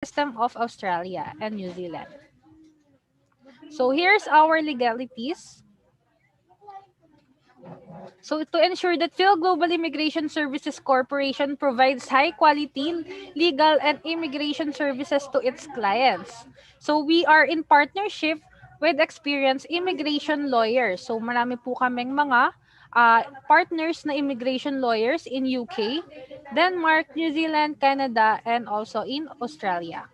system of Australia and New Zealand. So here's our legalities. So to ensure that Fil-Global Immigration Services Corporation provides high-quality legal and immigration services to its clients. So we are in partnership with experienced immigration lawyers. So marami po kaming mga partners na immigration lawyers in UK, Denmark, New Zealand, Canada, and also in Australia.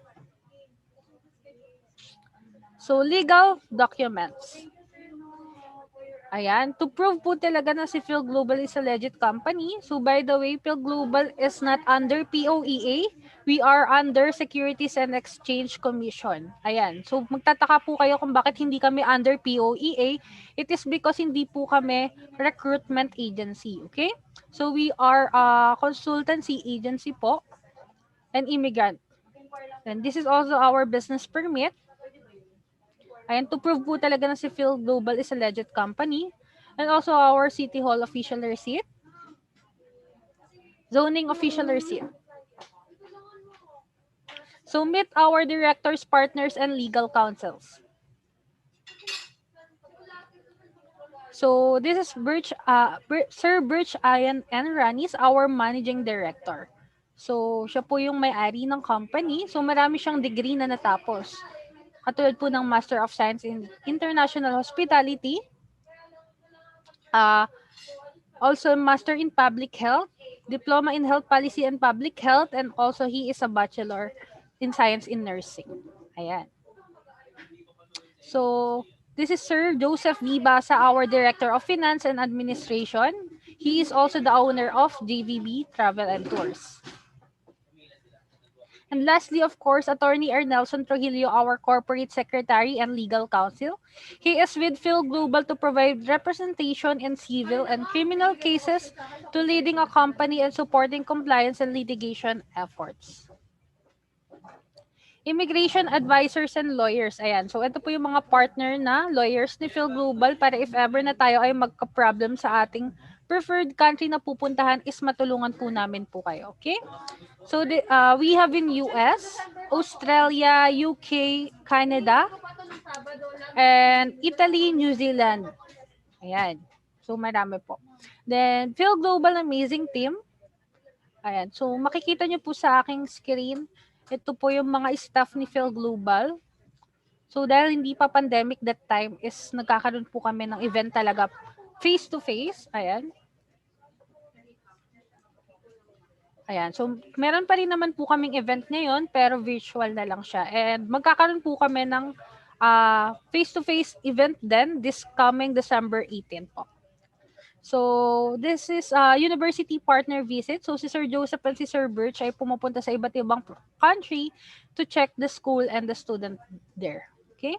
So legal documents. Ayan, to prove po talaga na si Fil-Global is a legit company. So by the way, Fil-Global is not under POEA. We are under Securities and Exchange Commission. Ayan, so magtataka po kayo kung bakit hindi kami under POEA. It is because hindi po kami recruitment agency, okay? So we are a consultancy agency po, an immigrant. And this is also our business permit. Ayan, to prove po talaga na si Fil-Global is a legit company. And also our City Hall official receipt. Zoning official receipt. So meet our directors, partners, and legal counsels. So this is Sir Birch Ian N. Ranis, our managing director. So siya po yung may-ari ng company. So marami siyang degree na natapos. Katulad po ng Master of Science in International Hospitality, also Master in Public Health, Diploma in Health Policy and Public Health, and also he is a Bachelor in Science in Nursing. Ayan. So, this is Sir Joseph V. Basa, our Director of Finance and Administration. He is also the owner of JVB Travel and Tours. And lastly, of course, Attorney Nelson Trujillo, our Corporate Secretary and Legal Counsel. He is with Fil-Global to provide representation in civil and criminal cases to leading a company and supporting compliance and litigation efforts. Immigration advisors and lawyers. Ayan. So, ito po yung mga partner na lawyers ni Fil-Global para if ever na tayo ay magka-problem sa ating preferred country na pupuntahan is matulungan po namin po kayo. Okay? So, we have in US, Australia, UK, Canada, and Italy, New Zealand. Ayan. So, marami po. Then, Fil-Global amazing team. Ayan. So, makikita nyo po sa aking screen, ito po yung mga staff ni Fil-Global. So, dahil hindi pa pandemic that time, is nagkakaroon po kami ng event talaga face-to-face. Ayan. Ayan. So, meron pa rin naman po kaming event ngayon, pero virtual na lang siya. And magkakaroon po kami ng face-to-face event din this coming December 18 po. So, this is university partner visit. So, si Sir Joseph and si Sir Birch ay pumupunta sa iba't ibang country to check the school and the student there. Okay?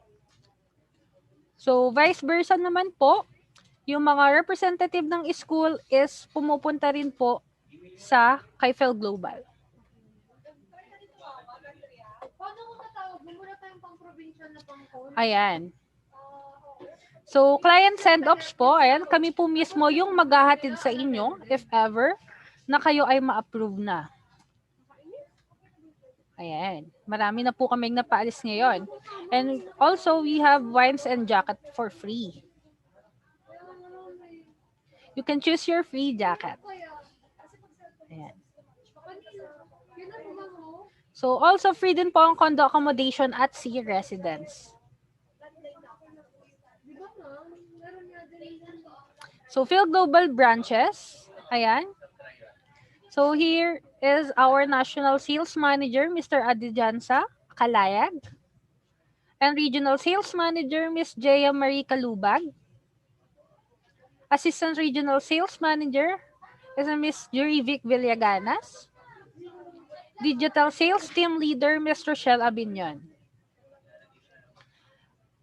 So, vice versa naman po, yung mga representative ng school is pumupunta rin po sa kay Fil-Global. Ayan. So, client send-offs po, ayan, kami po mismo yung maghahatid sa inyo if ever na kayo ay ma-approve na. Ayan. Marami na po kaming napaalis ngayon. And also, we have wines and jacket for free. You can choose your free jacket. Ayan. So, also free din po ang condo accommodation at sea residence. So, Fil-Global branches. Ayan. So, here is our National Sales Manager, Mr. Adijansa Kalayag. And Regional Sales Manager, Ms. Jaya Marie Kalubag. Assistant Regional Sales Manager is Ms. Jurivic Villaganas. Digital Sales Team Leader, Ms. Rochelle Abinyon.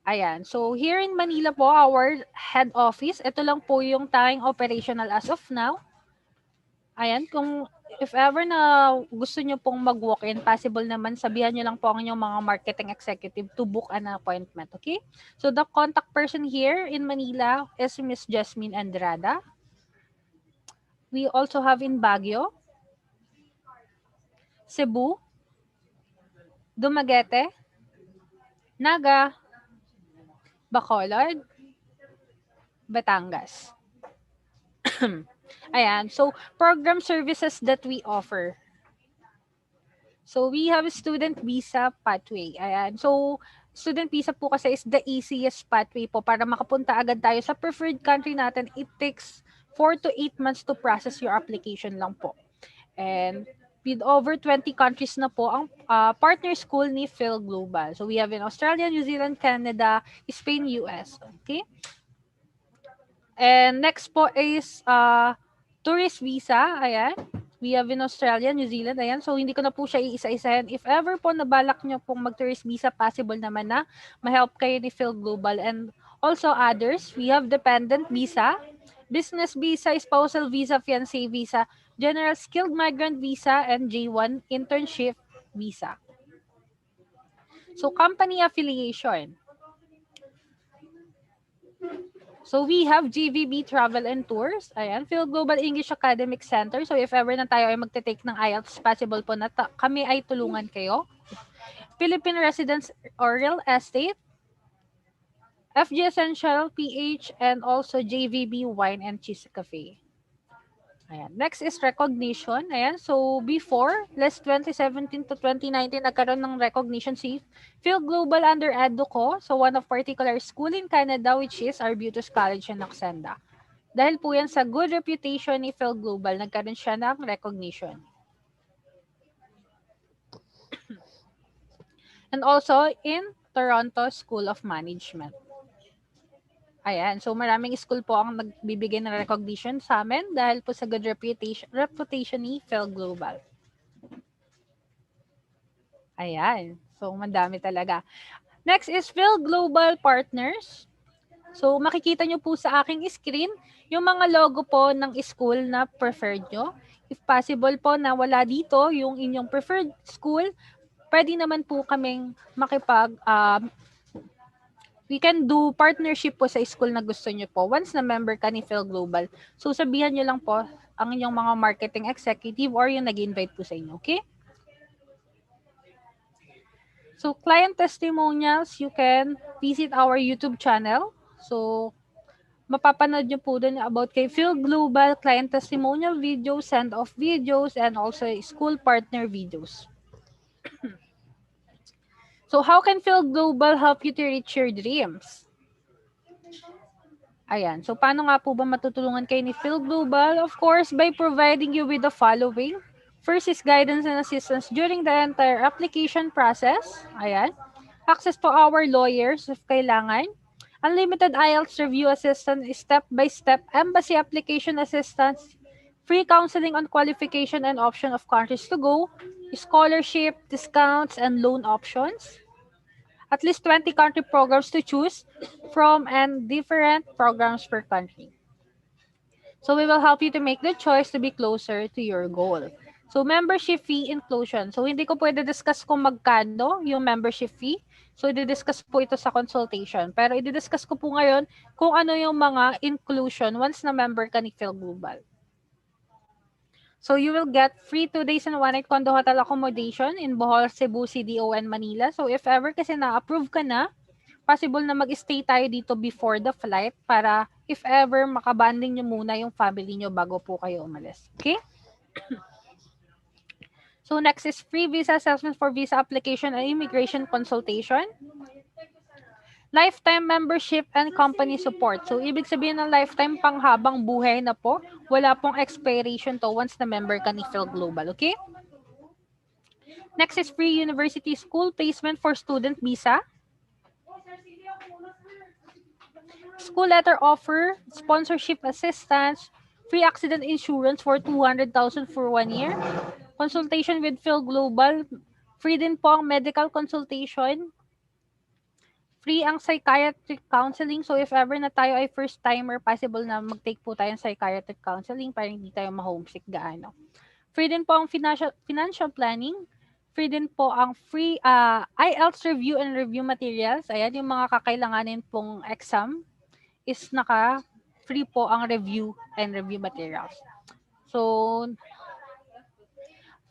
Ayan. So, here in Manila po, our head office. Ito lang po yung tanging operational as of now. Ayan. Kung if ever na gusto nyo pong mag-walk-in, possible naman, sabihan nyo lang po ang inyong mga marketing executive to book an appointment. Okay? So, the contact person here in Manila is Ms. Jasmine Andrada. We also have in Baguio, Cebu, Dumaguete, Naga, Bacolod, Batangas. Ayan. So, program services that we offer. So, we have student visa pathway. Ayan. So, student visa po kasi is the easiest pathway po para makapunta agad tayo sa preferred country natin. It takes 4 to 8 months to process your application lang po. And with over 20 countries na po ang partner school ni Fil-Global. So, we have in Australia, New Zealand, Canada, Spain, US. Okay? And next po is tourist visa. Ayan. We have in Australia, New Zealand. Ayan. So, hindi ko na po siya iisa-isahin. If ever po nabalak nyo pong mag-tourist visa, possible naman na ma-help kayo ni Fil-Global. And also others, we have dependent visa, business visa, spousal visa, fiancé visa, general skilled migrant visa, and J1 internship visa. So, company affiliation. So, we have GVB Travel and Tours. Ayan, Fil-Global English Academic Center. So, if ever na tayo ay magte-take ng IELTS, possible po na kami ay tulungan kayo. Philippine Residence or Real Estate, FG Essential, PH, and also JVB Wine and Cheese Cafe. Ayan. Next is recognition. Ayan. So, before, last 2017 to 2019, nagkaroon ng recognition si Fil-Global under EDUCO. So, one of particular school in Canada, which is Arbutus College in Oxenda. Dahil po yan sa good reputation ni Fil-Global, nagkaroon siya ng recognition. And also, in Toronto School of Management. Ayan. So, maraming school po ang nagbibigay ng recognition sa amin dahil po sa good reputation ni Fil-Global. Ayan. So, madami talaga. Next is Fil-Global Partners. So, makikita nyo po sa aking screen yung mga logo po ng school na preferred nyo. If possible po na wala dito yung inyong preferred school, pwede naman po kaming we can do partnership po sa school na gusto nyo po once na member ka ni Fil-Global. So, sabihan nyo lang po ang inyong mga marketing executive or yung nag-invite po sa inyo. Okay? So, client testimonials, you can visit our YouTube channel. So, mapapanood nyo po dun about kay Fil-Global, client testimonial videos, send-off videos, and also school partner videos. So, how can Fil-Global help you to reach your dreams? Ayan. So, paano nga po ba matutulungan kayo ni Fil-Global? Of course, by providing you with the following. First is guidance and assistance during the entire application process. Ayan. Access to our lawyers if kailangan. Unlimited IELTS review assistance, step-by-step embassy application assistance, free counseling on qualification and option of countries to go, scholarship, discounts, and loan options. At least 20 country programs to choose from and different programs per country. So we will help you to make the choice to be closer to your goal. So membership fee inclusion. So hindi ko pwede discuss kung magkano yung membership fee. So i-discuss po ito sa consultation. Pero i-discuss ko po ngayon kung ano yung mga inclusion once na member ka ni Fil-Global. So you will get free 2 days and 1 night condo hotel accommodation in Bohol, Cebu, CDO, and Manila. So if ever kasi na-approve ka na, possible na mag-stay tayo dito before the flight para if ever makabanding nyo muna yung family nyo bago po kayo umalis. Okay? So next is free visa assessment for visa application and immigration consultation. Lifetime membership and company support. So, ibig sabihin ng lifetime panghabang buhay na po. Wala pong expiration to once na member ka ni Fil-Global. Okay? Next is free university school placement for student visa. School letter offer, sponsorship assistance, free accident insurance for 200,000 for 1 year. Consultation with Fil-Global. Free din po ang medical consultation. Free ang psychiatric counseling. So, if ever na tayo ay first timer, possible na mag-take po tayo ng psychiatric counseling para hindi tayo ma-homesick gaano. Free din po ang financial planning. Free din po ang free IELTS review and review materials. Ayan, yung mga kakailanganin pong exam is free po ang review and review materials. So,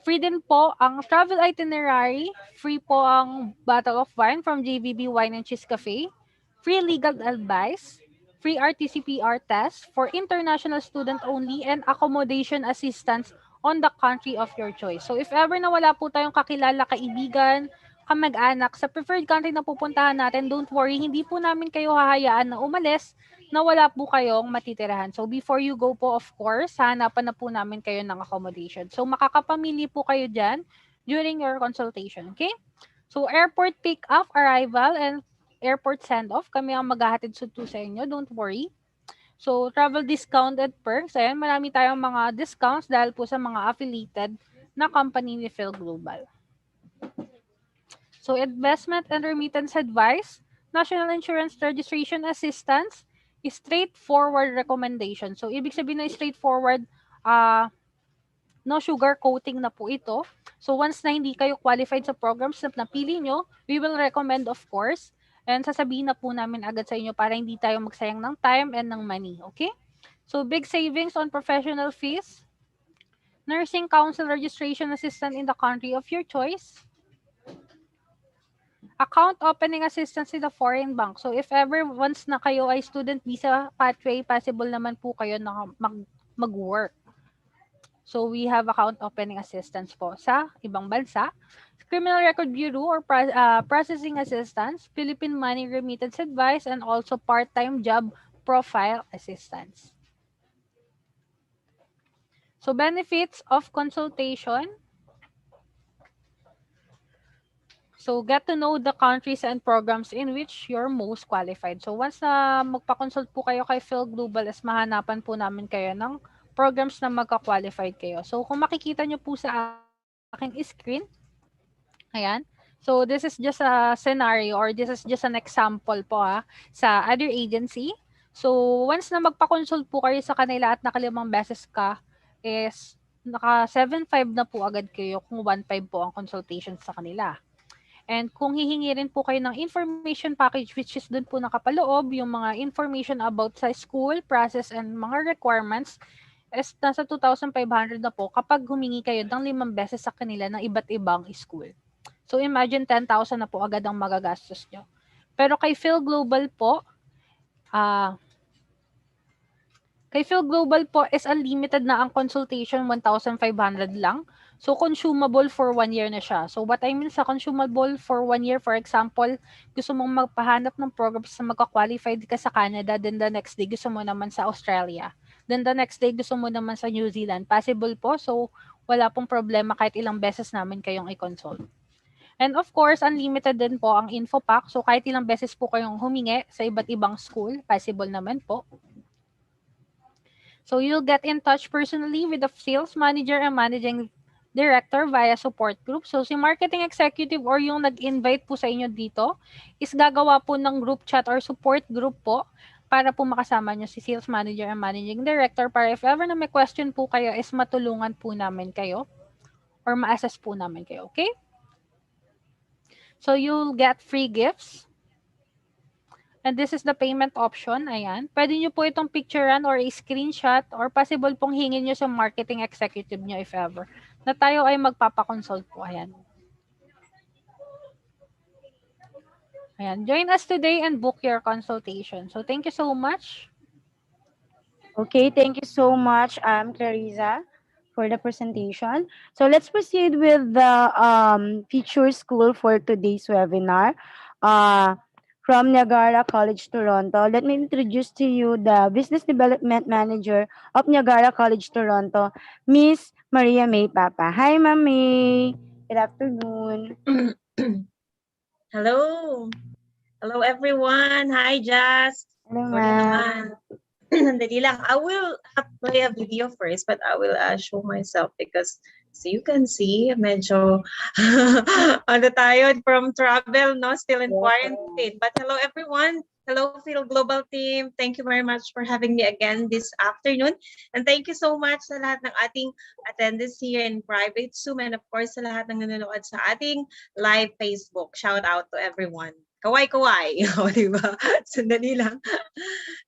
Free din po ang travel itinerary, free po ang bottle of wine from JVB Wine and Cheese Cafe, free legal advice, free RT-CPR test for international student only, and accommodation assistance on the country of your choice. So if ever na wala po tayong kakilala, kaibigan, kamag-anak sa preferred country na pupuntahan natin, don't worry, hindi po namin kayo hahayaan na umalis na wala po kayong matitirahan. So before you go po, of course, hanapan na po namin kayo ng accommodation. So makakapamili po kayo dyan during your consultation, okay? So airport pick-up, arrival, and airport send-off, kami ang maghahatid suto sa inyo, don't worry. So travel discount at perks, ayan, marami tayong mga discounts dahil po sa mga affiliated na company ni Fil-Global. So investment and remittance advice, national insurance registration assistance, straightforward recommendation. So ibig sabihin na straightforward, no sugar coating na po ito. So once na hindi kayo qualified sa programs na napili nyo, we will recommend of course, and sasabihin na po namin agad sa inyo para hindi tayo magsayang ng time and ng money, okay? So big savings on professional fees, nursing council registration assistant in the country of your choice, account opening assistance in the foreign bank. So if ever once na kayo ay student visa pathway, possible naman po kayo na mag-work. So we have account opening assistance po sa ibang bansa. Criminal Record Bureau or processing assistance, Philippine money remittance advice, and also part-time job profile assistance. So benefits of consultation. So, get to know the countries and programs in which you're most qualified. So, once na magpa-consult po kayo kay Fil-Global, is mahanapan po namin kayo ng programs na magka-qualified kayo. So, kung makikita nyo po sa aking screen, ayan. So, this is just a scenario or this is just an example po sa other agency. So, once na magpa-consult po kayo sa kanila at nakalimang beses ka, is naka 7.5 na po agad kayo kung 1.5 po ang consultation sa kanila. And kung hihingi rin po kayo ng information package, which is dun po nakapaloob, yung mga information about sa school, process, and mga requirements, is nasa 2,500 na po kapag humingi kayo ng 5 beses sa kanila ng iba't ibang school. So imagine 10,000 na po agad ang magagastos nyo. Pero kay Fil-Global po, is unlimited na ang consultation, 1,500 lang. So, consumable for 1 year na siya. So, what I mean sa consumable for 1 year, for example, gusto mong magpahanap ng programs na magka-qualified ka sa Canada, then the next day gusto mo naman sa Australia. Then the next day gusto mo naman sa New Zealand. Possible po. So, wala pong problema kahit ilang beses namin kayong i-consult. And of course, unlimited din po ang info pack. So, kahit ilang beses po kayong humingi sa iba't ibang school, possible naman po. So, you'll get in touch personally with the sales manager and managing director via support group. So, si marketing executive or yung nag-invite po sa inyo dito is gagawa po ng group chat or support group po para po makasama nyo si sales manager and managing director para if ever na may question po kayo is matulungan po namin kayo or ma-assess po namin kayo, okay? So, you'll get free gifts. And this is the payment option. Ayan. Pwede nyo po itong picturean or i-screenshot or possible pong hingin nyo sa marketing executive nyo if ever na tayo ay magpapakonsult po. Ayan. Ayan. Join us today and book your consultation. So, thank you so much. Okay, thank you so much, Clarissa, for the presentation. So let's proceed with the feature school for today's webinar. From Niagara College, Toronto. Let me introduce to you the Business Development Manager of Niagara College, Toronto, Miss Maria May Papa. Hi, Ma'am May. Good afternoon. Hello. Hello, everyone. Hi, Jazz. Hello, Sorry ma'am. naman. Dali lang. I will play a video first, but I will show myself because so you can see, medyo ano tayo from travel, no? Still in quarantine. But hello, everyone. Hello, Fil-Global team. Thank you very much for having me again this afternoon. And thank you so much sa lahat ng ating attendees here in private Zoom and of course sa lahat ng nanonood sa ating live Facebook. Shout out to everyone. Kaway-kaway. O, diba? Sandali lang.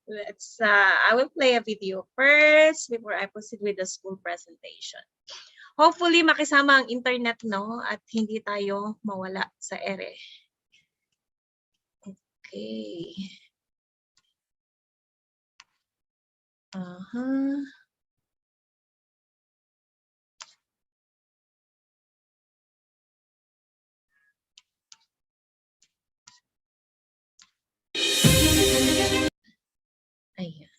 I will play a video first before I proceed with the school presentation. hopefully makisama ang internet, no? At hindi tayo mawala sa ere. Okay. Ayan.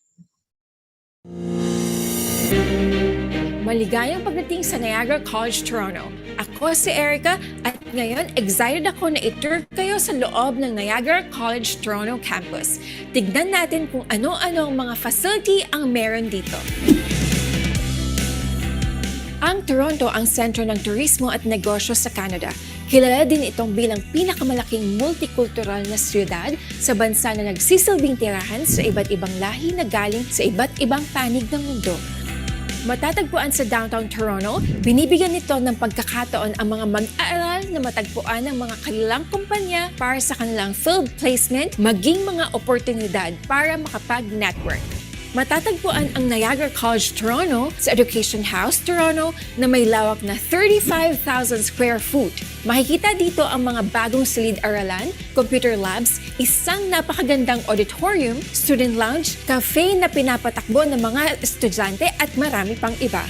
Maligayang pagdating sa Niagara College, Toronto. Ako si Erica at ngayon excited ako na i-tour kayo sa loob ng Niagara College, Toronto campus. Tignan natin kung ano-ano ang mga facility ang meron dito. Ang Toronto ang sentro ng turismo at negosyo sa Canada. Kilala din itong bilang pinakamalaking multicultural na siyudad sa bansa na nagsisilbing tirahan sa iba't ibang lahi na galing sa iba't ibang panig ng mundo. Matatagpuan sa downtown Toronto, binibigyan nito ng pagkakataon ang mga mag-aaral na matagpuan ng mga kanilang kumpanya para sa kanilang field placement, maging mga oportunidad para makapag-network. Matatagpuan ang Niagara College Toronto sa Education House Toronto na may lawak na 35,000 square foot. Makikita dito ang mga bagong silid-aralan, computer labs, isang napakagandang auditorium, student lounge, cafe na pinapatakbo ng mga estudyante at marami pang iba.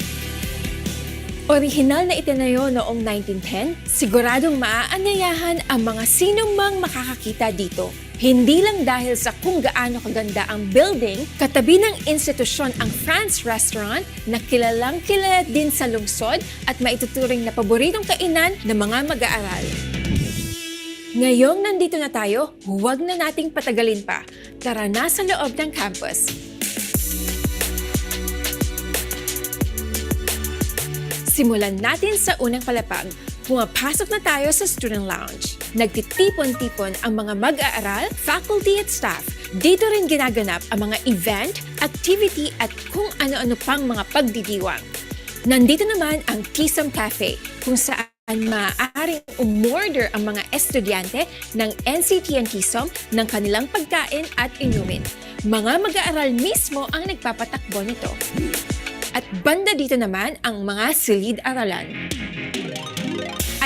Orihinal na itinayo noong 1910, siguradong maaanyayahan ang mga sinong mang makakakita dito. Hindi lang dahil sa kung gaano kaganda ang building, katabi ng institusyon ang France Restaurant na kilalang kilala din sa lungsod at maituturing na paboritong kainan ng mga mag-aaral. Ngayong nandito na tayo, huwag na nating patagalin pa. Tara na sa loob ng campus. Simulan natin sa unang palapag. Pumapasok na tayo sa student lounge. Nagtitipon-tipon ang mga mag-aaral, faculty at staff. Dito rin ginaganap ang mga event, activity at kung ano-ano pang mga pagdidiwang. Nandito naman ang Kisam Cafe, kung saan maaaring umorder ang mga estudyante ng NCT and Kisam ng kanilang pagkain at inumin. Mga mag-aaral mismo ang nagpapatakbo nito. At banda dito naman ang mga silid-aralan.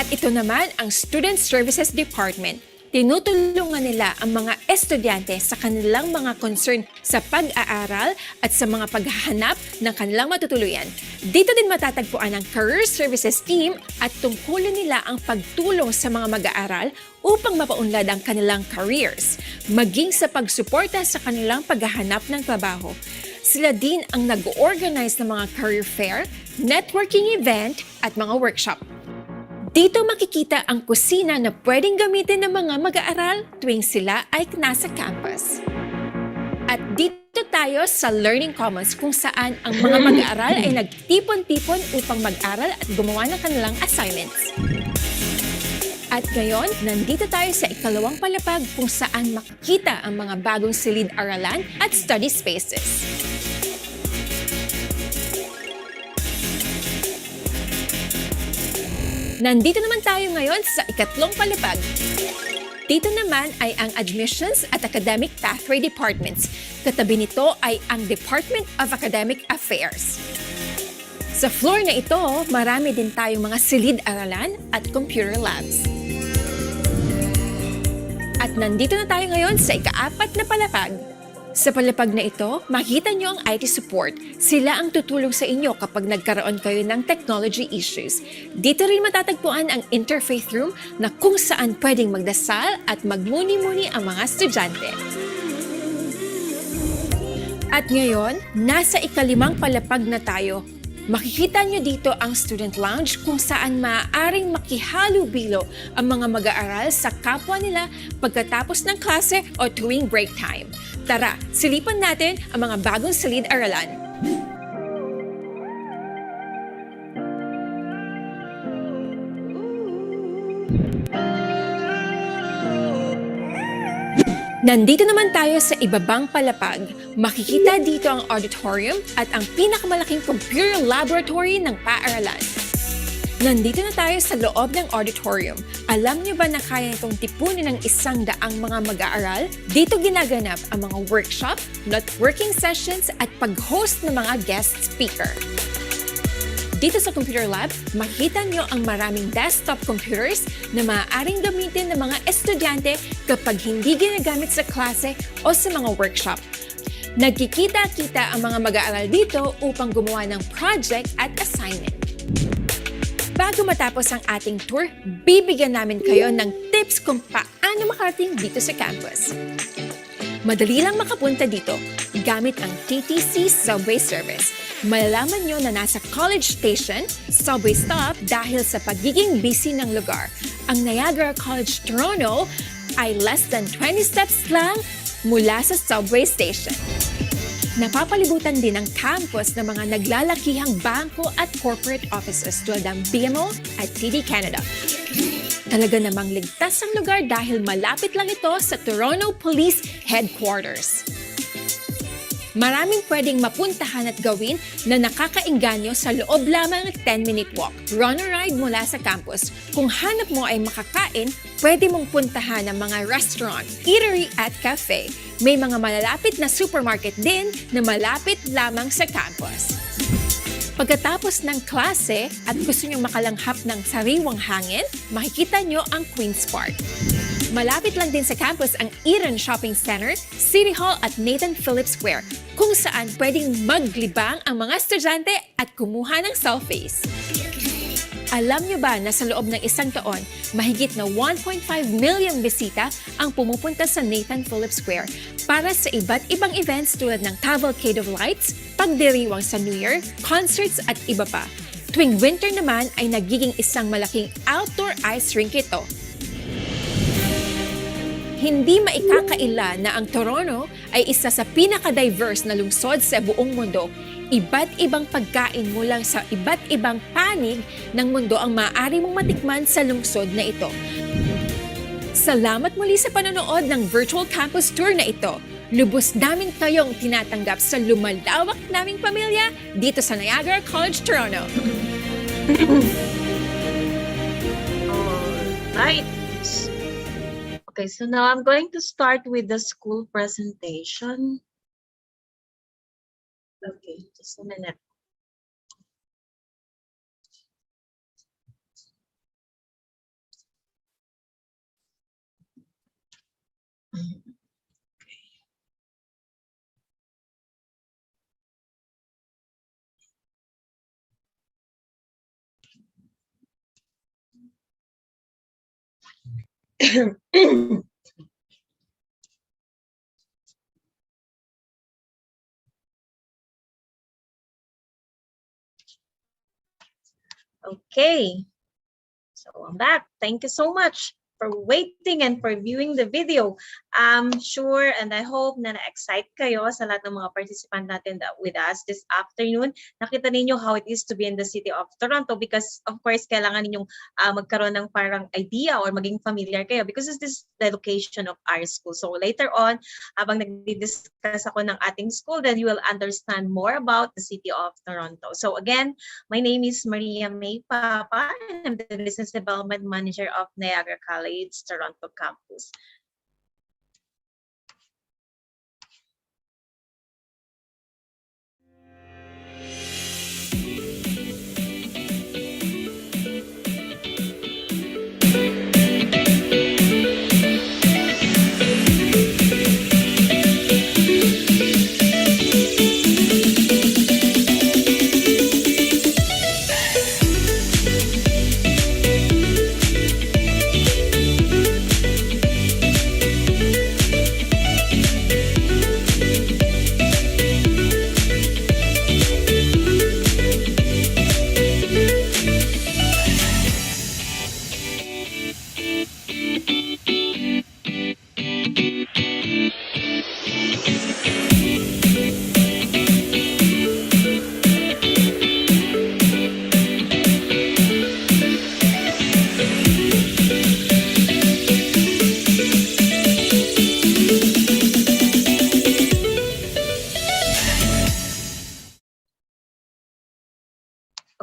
At ito naman ang Student Services Department. Tinutulungan nila ang mga estudyante sa kanilang mga concern sa pag-aaral at sa mga paghahanap ng kanilang matutuluyan. Dito din matatagpuan ang Career Services Team at tungkulin nila ang pagtulong sa mga mag-aaral upang mapaunlad ang kanilang careers, maging sa pagsuporta sa kanilang paghahanap ng trabaho. Sila din ang nag-organize ng mga career fair, networking event at mga workshop. Dito makikita ang kusina na pwedeng gamitin ng mga mag-aaral tuwing sila ay nasa campus. At dito tayo sa Learning Commons kung saan ang mga mag-aaral ay nagtipon-tipon upang mag-aral at gumawa ng kanilang assignments. At ngayon, nandito tayo sa ikalawang palapag kung saan makikita ang mga bagong silid-aralan at study spaces. Nandito naman tayo ngayon sa ikatlong palapag. Dito naman ay ang Admissions at Academic Pathway Departments. Katabi nito ay ang Department of Academic Affairs. Sa floor na ito, marami din tayong mga silid-aralan at computer labs. At nandito na tayo ngayon sa ika-4 na palapag. Sa palapag na ito, makita nyo ang IT support. Sila ang tutulong sa inyo kapag nagkaroon kayo ng technology issues. Dito rin matatagpuan ang interfaith room na kung saan pwedeng magdasal at magmuni-muni ang mga estudyante. At ngayon, nasa ika-5 palapag na tayo. Makikita nyo dito ang student lounge kung saan maaaring makihalubilo ang mga mag-aaral sa kapwa nila pagkatapos ng klase o tuwing break time. Tara, silipan natin ang mga bagong silid-aralan. Nandito naman tayo sa ibabang palapag. Makikita dito ang auditorium at ang pinakamalaking computer laboratory ng paaralan. Nandito na tayo sa loob ng auditorium. Alam niyo ba na kaya itong tipunin ng 100 mga mag-aaral? Dito ginaganap ang mga workshop, networking sessions at pag-host ng mga guest speaker. Dito sa Computer Lab, makita nyo ang maraming desktop computers na maaaring gamitin ng mga estudyante kapag hindi ginagamit sa klase o sa mga workshop. Nagkikita-kita ang mga mag-aaral dito upang gumawa ng project at assignment. Bago matapos ang ating tour, bibigyan namin kayo ng tips kung paano makarating dito sa campus. Madali lang makapunta dito gamit ang TTC subway service. Malalaman nyo na nasa College Station, subway stop dahil sa pagiging busy ng lugar. Ang Niagara College Toronto ay less than 20 steps lang mula sa subway station. Napapalibutan din ang campus ng mga naglalakihang bangko at corporate offices tulad ng BMO at TD Canada. Talaga namang ligtas ang lugar dahil malapit lang ito sa Toronto Police Headquarters. Maraming pwedeng mapuntahan at gawin na nakakainganyo sa loob lamang ng 10-minute walk. Run or ride mula sa campus. Kung hanap mo ay makakain, pwede mong puntahan ang mga restaurant, eatery at cafe. May mga malalapit na supermarket din na malapit lamang sa campus. Pagkatapos ng klase at gusto nyo makalanghap ng sariwang hangin, makikita nyo ang Queen's Park. Malapit lang din sa campus ang Eden Shopping Center, City Hall at Nathan Phillips Square, kung saan pwedeng maglibang ang mga estudyante at kumuha ng selfies. Alam nyo ba na sa loob ng isang taon, mahigit na 1.5 million bisita ang pumupunta sa Nathan Phillips Square para sa iba't ibang events tulad ng Cavalcade of Lights, pagdiriwang sa New Year, concerts at iba pa. Tuwing winter naman ay nagiging isang malaking outdoor ice rink ito. Hindi maikakaila na ang Toronto ay isa sa pinaka-diverse na lungsod sa buong mundo. Iba't ibang pagkain mula sa iba't ibang panig ng mundo ang maaari mong matikman sa lungsod na ito. Salamat muli sa panonood ng virtual campus tour na ito. Lubos namin kayong tinatanggap sa lumalawak naming pamilya dito sa Niagara College, Toronto. Alright. Okay, so now I'm going to start with the school presentation. Okay, just a minute. Okay, so I'm back. Thank you so much for waiting and for viewing the video. I'm sure and I hope na na-excite kayo sa lahat ng mga participant natin with us this afternoon. Nakita ninyo how it is to be in the city of Toronto because of course kailangan ninyong magkaroon ng parang idea or maging familiar kayo because this is the location of our school. So later on, habang nagdi-discuss ako ng ating school, then you will understand more about the city of Toronto. So again, my name is Maria May Papa and I'm the Business Development Manager of Niagara College Toronto campus.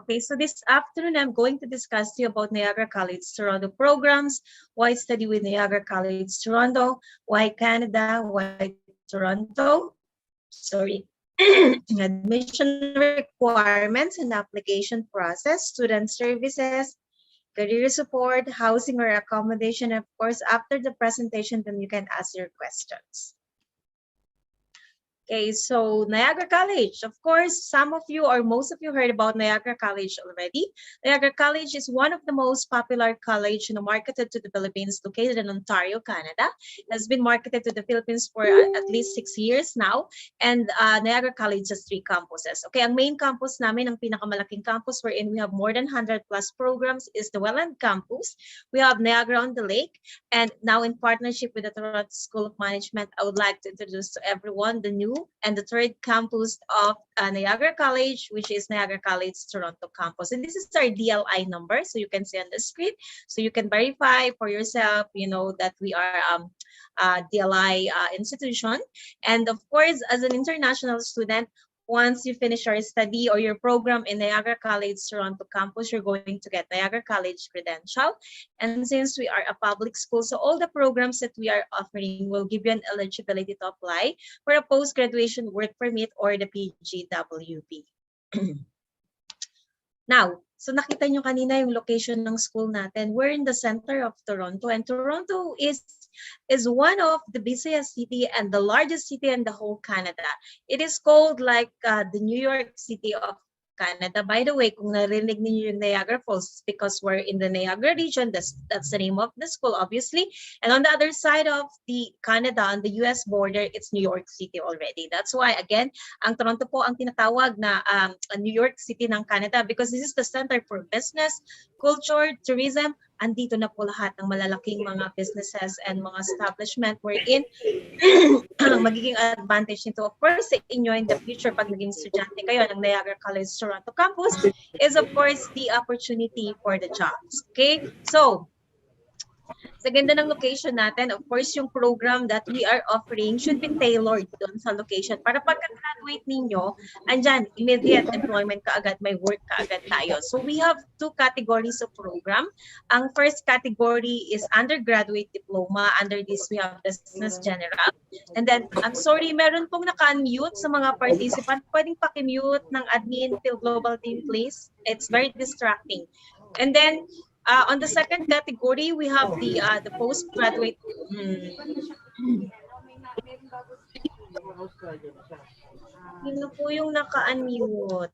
Okay, so this afternoon, I'm going to discuss to you about Niagara College Toronto programs, why study with Niagara College Toronto, why Canada, why Toronto, sorry, admission requirements and application process, student services, career support, housing or accommodation. Of course, after the presentation, then you can ask your questions. Okay, so Niagara College. Of course, some of you or most of you heard about Niagara College already. Niagara College is one of the most popular college marketed to the Philippines, located in Ontario, Canada. It has been marketed to the Philippines for at least 6 years now. And Niagara College has 3 campuses. Okay, ang main campus namin, ang pinakamalaking campus wherein we have more than 100 plus programs is the Welland campus. We have Niagara on the Lake. And now in partnership with the Toronto School of Management, I would like to introduce to everyone the new and the 3rd campus of Niagara College, which is Niagara College Toronto campus. And this is our DLI number, so you can see on the screen. So you can verify for yourself, you know, that we are DLI institution. And of course, as an international student, once you finish your study or your program in Niagara College Toronto campus, you're going to get Niagara College credential. And since we are a public school, so all the programs that we are offering will give you an eligibility to apply for a post-graduation work permit or the PGWP. Now, so nakita nyo kanina yung location ng school natin. We're in the center of Toronto, and Toronto is one of the busiest city and the largest city in the whole Canada. It is called like the New York City of Canada. By the way, kung narinig niyo yung Niagara Falls, because we're in the Niagara region, that's the name of the school, obviously. And on the other side of the Canada, on the US border, it's New York City already. That's why, again, ang Toronto po ang tinatawag na New York City ng Canada, because this is the center for business, culture, tourism. Andito na po lahat ng malalaking mga businesses and mga establishment wherein magiging advantage nito, of course, sa inyo in the future pag naging estudyante kayo ng Niagara College Toronto campus is, of course, the opportunity for the jobs. Okay? So, sa ganda ng location natin, of course, yung program that we are offering should be tailored doon sa location para pagka-graduate ninyo, andyan, immediate employment kaagad, may work kaagad tayo. So we have 2 categories of program. Ang first category is undergraduate diploma. Under this, we have business general. And then, I'm sorry, meron pong naka-unmute sa mga participant. Pwedeng paki-mute ng admin Fil-Global team, please. It's very distracting. And then, on the second category, we have the postgraduate. Sino po yung naka-unmute?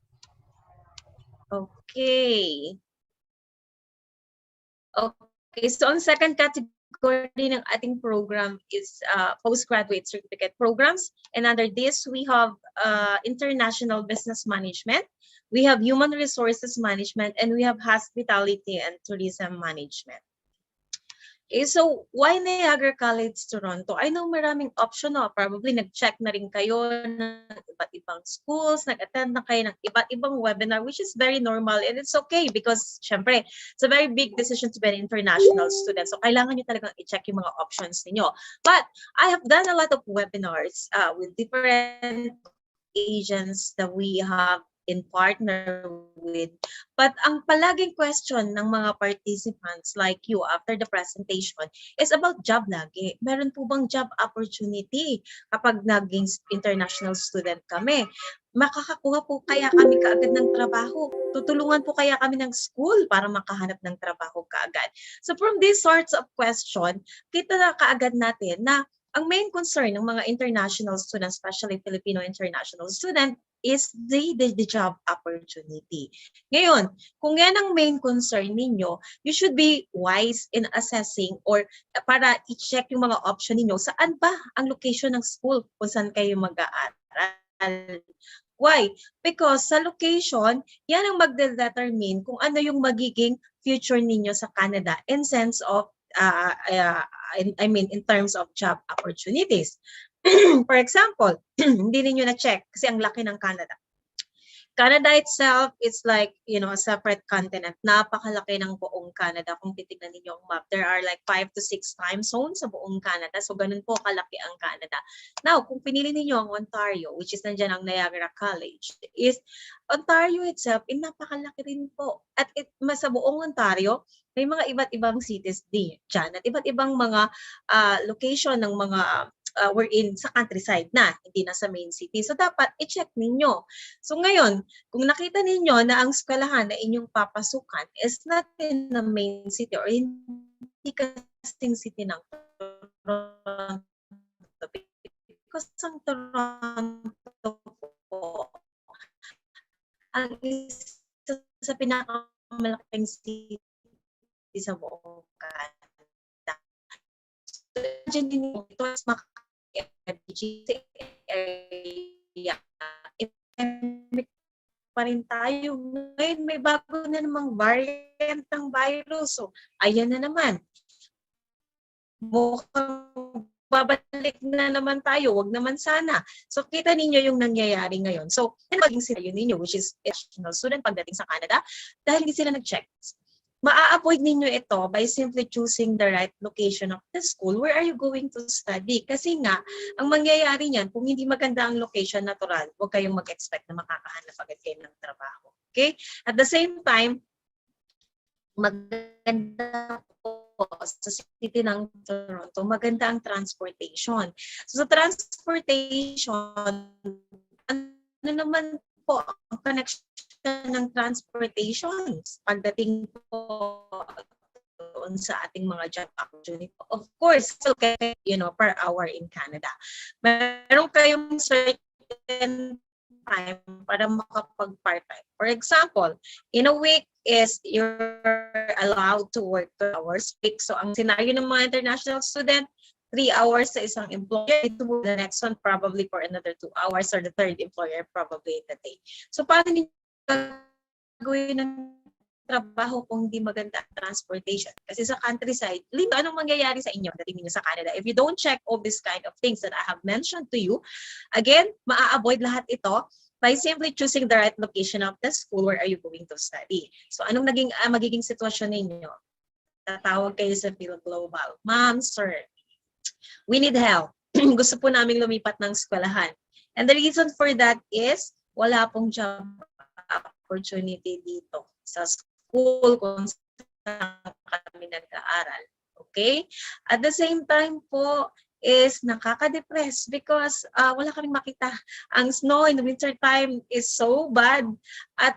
Okay. Okay, so on second category ng ating program is postgraduate certificate programs. And under this, we have international business management. We have human resources management, and we have hospitality and tourism management. Okay, so why Niagara College Toronto? I know maraming option, no? Probably nag-check na rin kayo ng iba't ibang schools, nag-attend na kayo ng iba't ibang webinar, which is very normal, and it's okay because, syempre, it's a very big decision to be an international student. So kailangan nyo talagang i-check yung mga options niyo. But I have done a lot of webinars with different agents that we have in partner with. But ang palaging question ng mga participants like you after the presentation is about job lagi. Meron po bang job opportunity kapag naging international student kami? Makakakuha po kaya kami kaagad ng trabaho? Tutulungan po kaya kami ng school para makahanap ng trabaho kaagad? So from these sorts of question, kita na kaagad natin na ang main concern ng mga international students, especially Filipino international student, is the job opportunity. Ngayon, kung yan ang main concern ninyo, you should be wise in assessing or para i-check yung mga option ninyo, saan ba ang location ng school kung saan kayo mag-aaral. Why? Because sa location, yan ang magde-determine kung ano yung magiging future ninyo sa Canada in sense of, in terms of job opportunities. For example, hindi ninyo na-check kasi ang laki ng Canada. Canada itself is like, a separate continent. Napakalaki ng buong Canada. Kung titignan ninyo ang map, there are like 5 to 6 time zones sa buong Canada. So, ganun po kalaki ang Canada. Now, kung pinili ninyo ang Ontario, which is nandyan ang Niagara College, is Ontario itself, napakalaki rin po. At sa buong Ontario, may mga iba't ibang cities din dyan. At iba't ibang mga location ng mga we're in sa countryside na, hindi na sa main city. So dapat i-check ninyo. So ngayon, kung nakita ninyo na ang eskwelahan na inyong papasukan is not in the main city or hindi kasing city ng Toronto, because ang Toronto po, ang isa sa pinakamalaking city sa buong Canada. So, imagine niyo, ito is McKenzie area. Epidemic pa rin tayo. Ngayon, may bago na namang variant ng virus. So, ayan na naman. Mukhang babalik na naman tayo. Wag naman sana. So, kita ninyo yung nangyayari ngayon. So, yan maging scenario ninyo, which is international student pagdating sa Canada, dahil hindi sila nag-check. Ma-avoid ninyo ito by simply choosing the right location of the school. Where are you going to study? Kasi nga, ang mangyayari niyan, kung hindi maganda ang location, natural, huwag kayong mag-expect na makakahanap agad kayo ng trabaho. Okay? At the same time, maganda po sa city ng Toronto, maganda ang transportation. So sa transportation, ano naman po ang connection ng transportation pagdating po doon sa ating mga job opportunity. Of course, per hour in Canada. Meron kayong certain time para makapag-part-time. For example, in a week is you're allowed to work 2 hours a week. So ang scenario ng mga international student, 3 hours sa isang employer, the next one probably for another 2 hours, or the third employer probably in the day. So paano niyo gagawin ng trabaho kung hindi maganda ang transportation? Kasi sa countryside, anong mangyayari sa inyo dating niyo sa Canada? If you don't check all these kind of things that I have mentioned to you, again, maa-avoid lahat ito by simply choosing the right location of the school where are you going to study. So anong magiging sitwasyon ninyo? Tatawag kayo sa Fil-Global. Ma'am, sir, we need help. Gusto po namin lumipat ng eskwelahan. And the reason for that is wala pong job opportunity dito sa school kung saan kami nag-aaral. Okay? At the same time po is nakaka-depress because wala kaming makita. Ang snow in the winter time is so bad at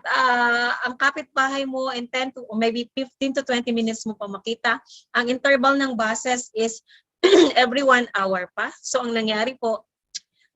ang kapitbahay mo in 10 to maybe 15 to 20 minutes mo pa makita. Ang interval ng buses is every 1 hour pa. So ang nangyari po,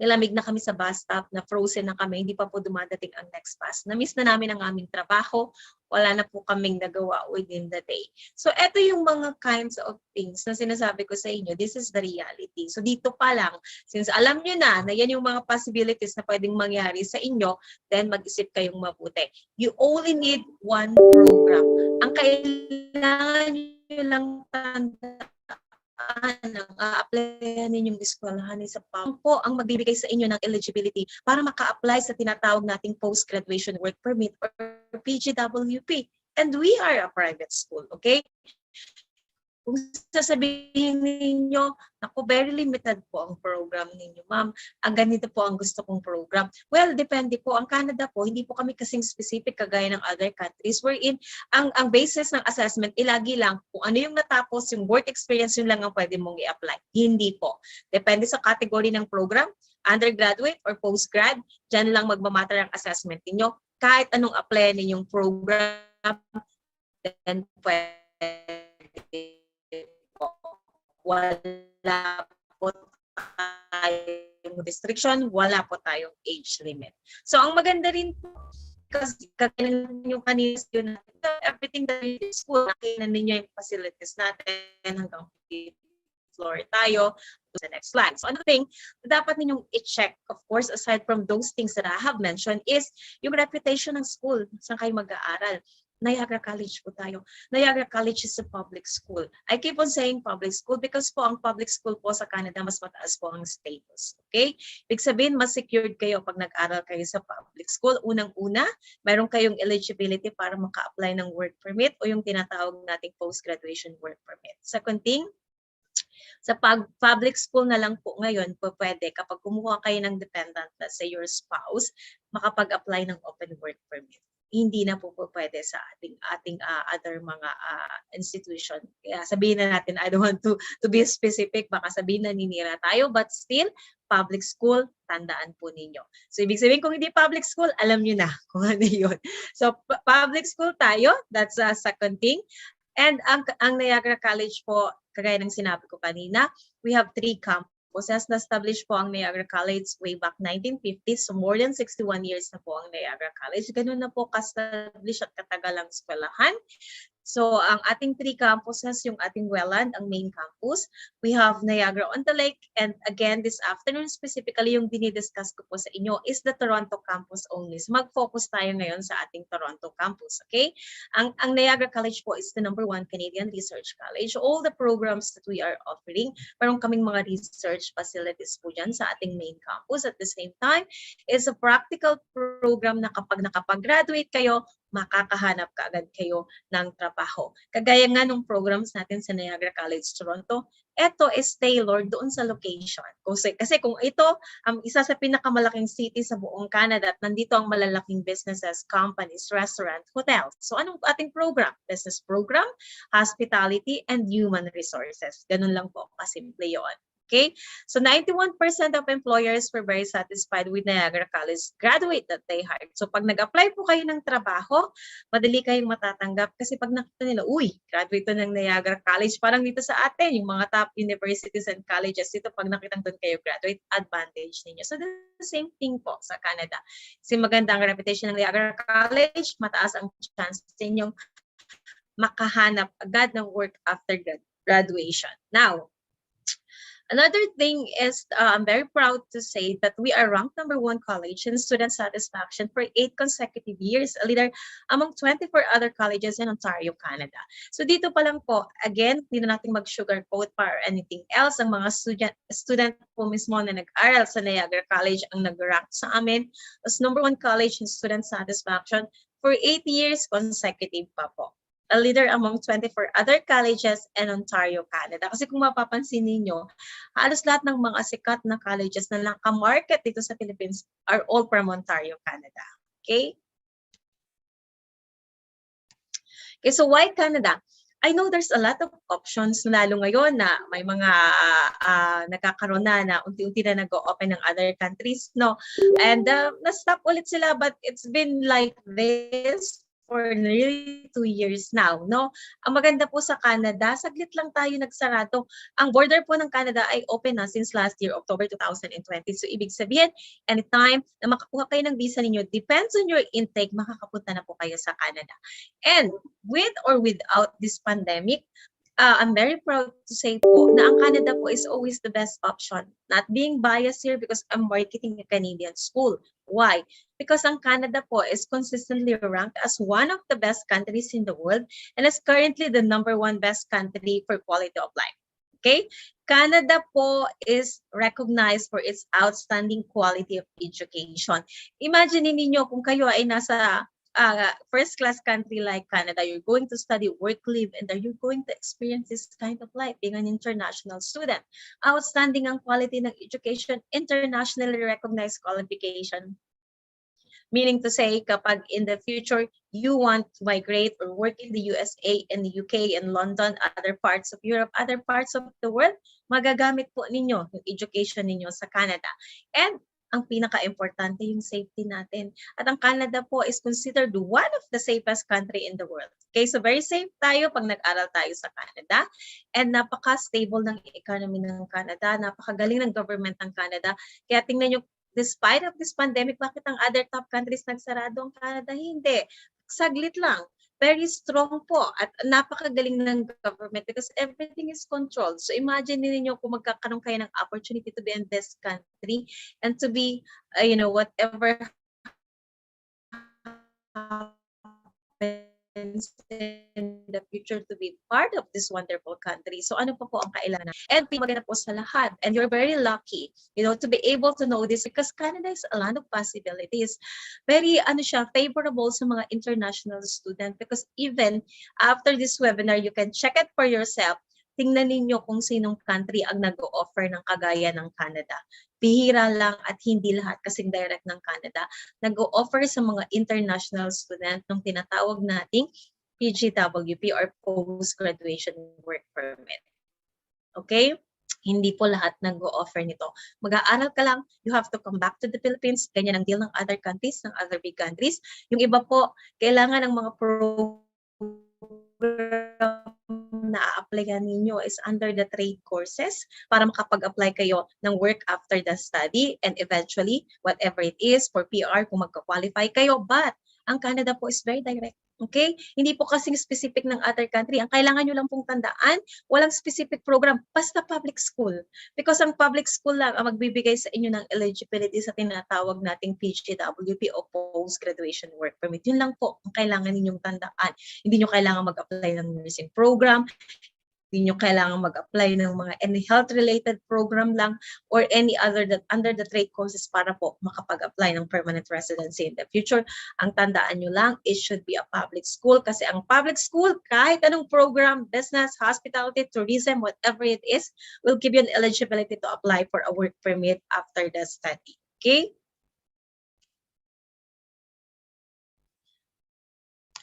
nilamig na kami sa bus stop, na frozen na kami, hindi pa po dumadating ang next bus. Na-miss na namin ang aming trabaho, wala na po kaming nagawa within the day. So eto yung mga kinds of things na sinasabi ko sa inyo, this is the reality. So dito pa lang, since alam nyo na yan yung mga possibilities na pwedeng mangyari sa inyo, then mag-isip kayong mabuti. You only need one program. Ang kailangan nyo lang tandaan, ang a-applyan ninyong eskwelahan sa PAM po ang magbibigay sa inyo ng eligibility para maka-apply sa tinatawag nating post-graduation work permit or PGWP. And we are a private school, okay? Kung sasabihin ninyo, naku, very limited po ang program ninyo, ma'am. Ang ganito po ang gusto kong program. Well, depende po. Ang Canada po, hindi po kami kasing specific kagaya ng other countries wherein ang basis ng assessment, ilagi lang kung ano yung natapos, yung work experience, yun lang ang pwede mong i-apply. Hindi po. Depende sa category ng program, undergraduate or postgrad, dyan lang magmamatter ang assessment ninyo. Kahit anong apply ninyong program, then pwede po. Wala po tayong restriction, wala po tayong age limit. So, ang maganda rin po, because kakainin yung kanina yun, everything that we do in school, nakainan ninyo yung facilities natin hanggang floor tayo to the next slide. So, another thing dapat ninyong i-check, of course, aside from those things that I have mentioned, is yung reputation ng school, saan kayo mag-aaral. Niagara College po tayo. Niagara College is a public school. I keep on saying public school because po ang public school po sa Canada, mas mataas po ang status. Okay? Ibig sabihin, mas secured kayo pag nag-aral kayo sa public school. Unang-una, mayroon kayong eligibility para maka-apply ng work permit o yung tinatawag nating post-graduation work permit. Second thing, sa public school na lang po ngayon po pwede kapag kumuha kayo ng dependent, let's say your spouse, makapag-apply ng open work permit. hindi na po pwede sa ating other mga institution. Kaya sabihin na natin, I don't want to be specific, baka sabihin na ninira tayo, but still, public school, tandaan po ninyo. So, ibig sabihin, kung hindi public school, alam nyo na kung ano yun. So, public school tayo, that's a second thing. And ang Niagara College po, kagaya ng sinabi ko kanina, we have 3 campuses. Na-establish po ang Niagara College way back 1950s. So more than 61 years na po ang Niagara College. Ganun na po ka-establish at katagal ang eskwelahan. So, ang ating 3 campuses, yung ating Welland, ang main campus. We have Niagara on the Lake. And again, this afternoon specifically, yung dinidiscuss ko po sa inyo is the Toronto campus only. So, mag-focus tayo ngayon sa ating Toronto campus. Okay? Ang Niagara College po is the #1 Canadian Research College. All the programs that we are offering, meron kaming mga research facilities po dyan sa ating main campus. At the same time, is a practical program na kapag nakapag-graduate kayo, makakahanap kaagad kayo ng trabaho. Kagaya nga ng programs natin sa Niagara College Toronto, ito is tailored doon sa location. Kasi kung ito ang isa sa pinakamalaking city sa buong Canada at nandito ang malalaking businesses, companies, restaurant, hotels. So anong ating program? Business program, hospitality, and human resources. Ganun lang po kasimple yun. Okay, so 91% of employers were very satisfied with Niagara College graduate that they hired. So pag nag-apply po kayo ng trabaho, madali kayong matatanggap kasi pag nakita nila, uy, graduate to ng Niagara College, parang dito sa atin, yung mga top universities and colleges, dito pag nakita doon kayo graduate, advantage ninyo. So the same thing po sa Canada. Kasi maganda ang reputation ng Niagara College, mataas ang chance ninyong makahanap agad ng work after graduation. Now, another thing is, I'm very proud to say that we are ranked #1 college in student satisfaction for 8 consecutive years, a leader among 24 other colleges in Ontario, Canada. So dito pa lang po, again, hindi na natin mag-sugarcoat pa or anything else. Ang mga student po mismo na nag-aral sa Niagara College ang nag-rank sa amin as #1 college in student satisfaction for 8 years consecutive pa po. A leader among 24 other colleges in Ontario, Canada. Kasi kung mapapansin ninyo, halos lahat ng mga sikat na colleges na naka-market dito sa Philippines are all from Ontario, Canada. Okay? Okay, so why Canada? I know there's a lot of options, lalo ngayon na may mga nagkakaroon na unti-unti na nag-open ng other countries, no? And na-stop ulit sila, but it's been like this for nearly 2 years now, no? Ang maganda po sa Canada, saglit lang tayo nagsarado. Ang border po ng Canada ay open na since last year, October 2020. So, ibig sabihin, anytime na makakuha kayo ng visa ninyo, depends on your intake, makakapunta na po kayo sa Canada. And with or without this pandemic, I'm very proud to say po na ang Canada po is always the best option. Not being biased here because I'm marketing a Canadian school. Why? Because ang Canada po is consistently ranked as one of the best countries in the world and is currently the #1 best country for quality of life. Okay? Canada po is recognized for its outstanding quality of education. Imagine niyo kung kayo ay nasa first-class country like Canada, you're going to study, work, live, and you're going to experience this kind of life being an international student. Outstanding ang quality ng education, internationally recognized qualification. Meaning to say, kapag in the future, you want to migrate or work in the USA, in the UK, in London, other parts of Europe, other parts of the world, magagamit po ninyo yung education ninyo sa Canada. And ang pinaka-importante yung safety natin. At ang Canada po is considered one of the safest country in the world. Okay, so very safe tayo pag nag-aral tayo sa Canada. And napaka-stable ng economy ng Canada, napakagaling ng government ng Canada. Kaya tingnan nyo, despite of this pandemic, bakit ang other top countries nagsarado, ang Canada hindi? Saglit lang. Very strong po at napakagaling ng government because everything is controlled. So imagine niyo kung magkakaroon kayo ng opportunity to be in this country and to be, whatever happens in the future to be part of this wonderful country. So ano pa po ang kailangan? And maganda po sa lahat. And you're very lucky, to be able to know this because Canada is a land of possibilities. Very, favorable sa mga international student because even after this webinar, you can check it for yourself. tingnan ninyo kung sinong country ang nag-o-offer ng kagaya ng Canada. Bihira lang at hindi lahat kasing direct ng Canada nag-o-offer sa mga international student ng tinatawag nating PGWP or Post-Graduation Work Permit. Okay? Hindi po lahat nag-o-offer nito. Mag-aaral ka lang, you have to come back to the Philippines. Ganyan ang deal ng other countries, ng other big countries. Yung iba po, kailangan ng mga program na a-applyan ninyo is under the trade courses para makapag-apply kayo ng work after the study and eventually, whatever it is, for PR, kung magka-qualify kayo. But, ang Canada po is very direct. Okay? Hindi po kasing specific ng other country. Ang kailangan nyo lang pong tandaan, walang specific program, basta public school. Because ang public school lang ang magbibigay sa inyo ng eligibility sa tinatawag nating PGWP o Post-Graduation Work Permit. Yun lang po ang kailangan ninyong tandaan. Hindi nyo kailangan mag-apply ng nursing program, hindi nyo kailangan mag-apply ng mga any health-related program lang or any other that under the trade courses para po makapag-apply ng permanent residency in the future. Ang tandaan nyo lang, it should be a public school kasi ang public school, kahit anong program, business, hospitality, tourism, whatever it is, will give you an eligibility to apply for a work permit after the study. Okay?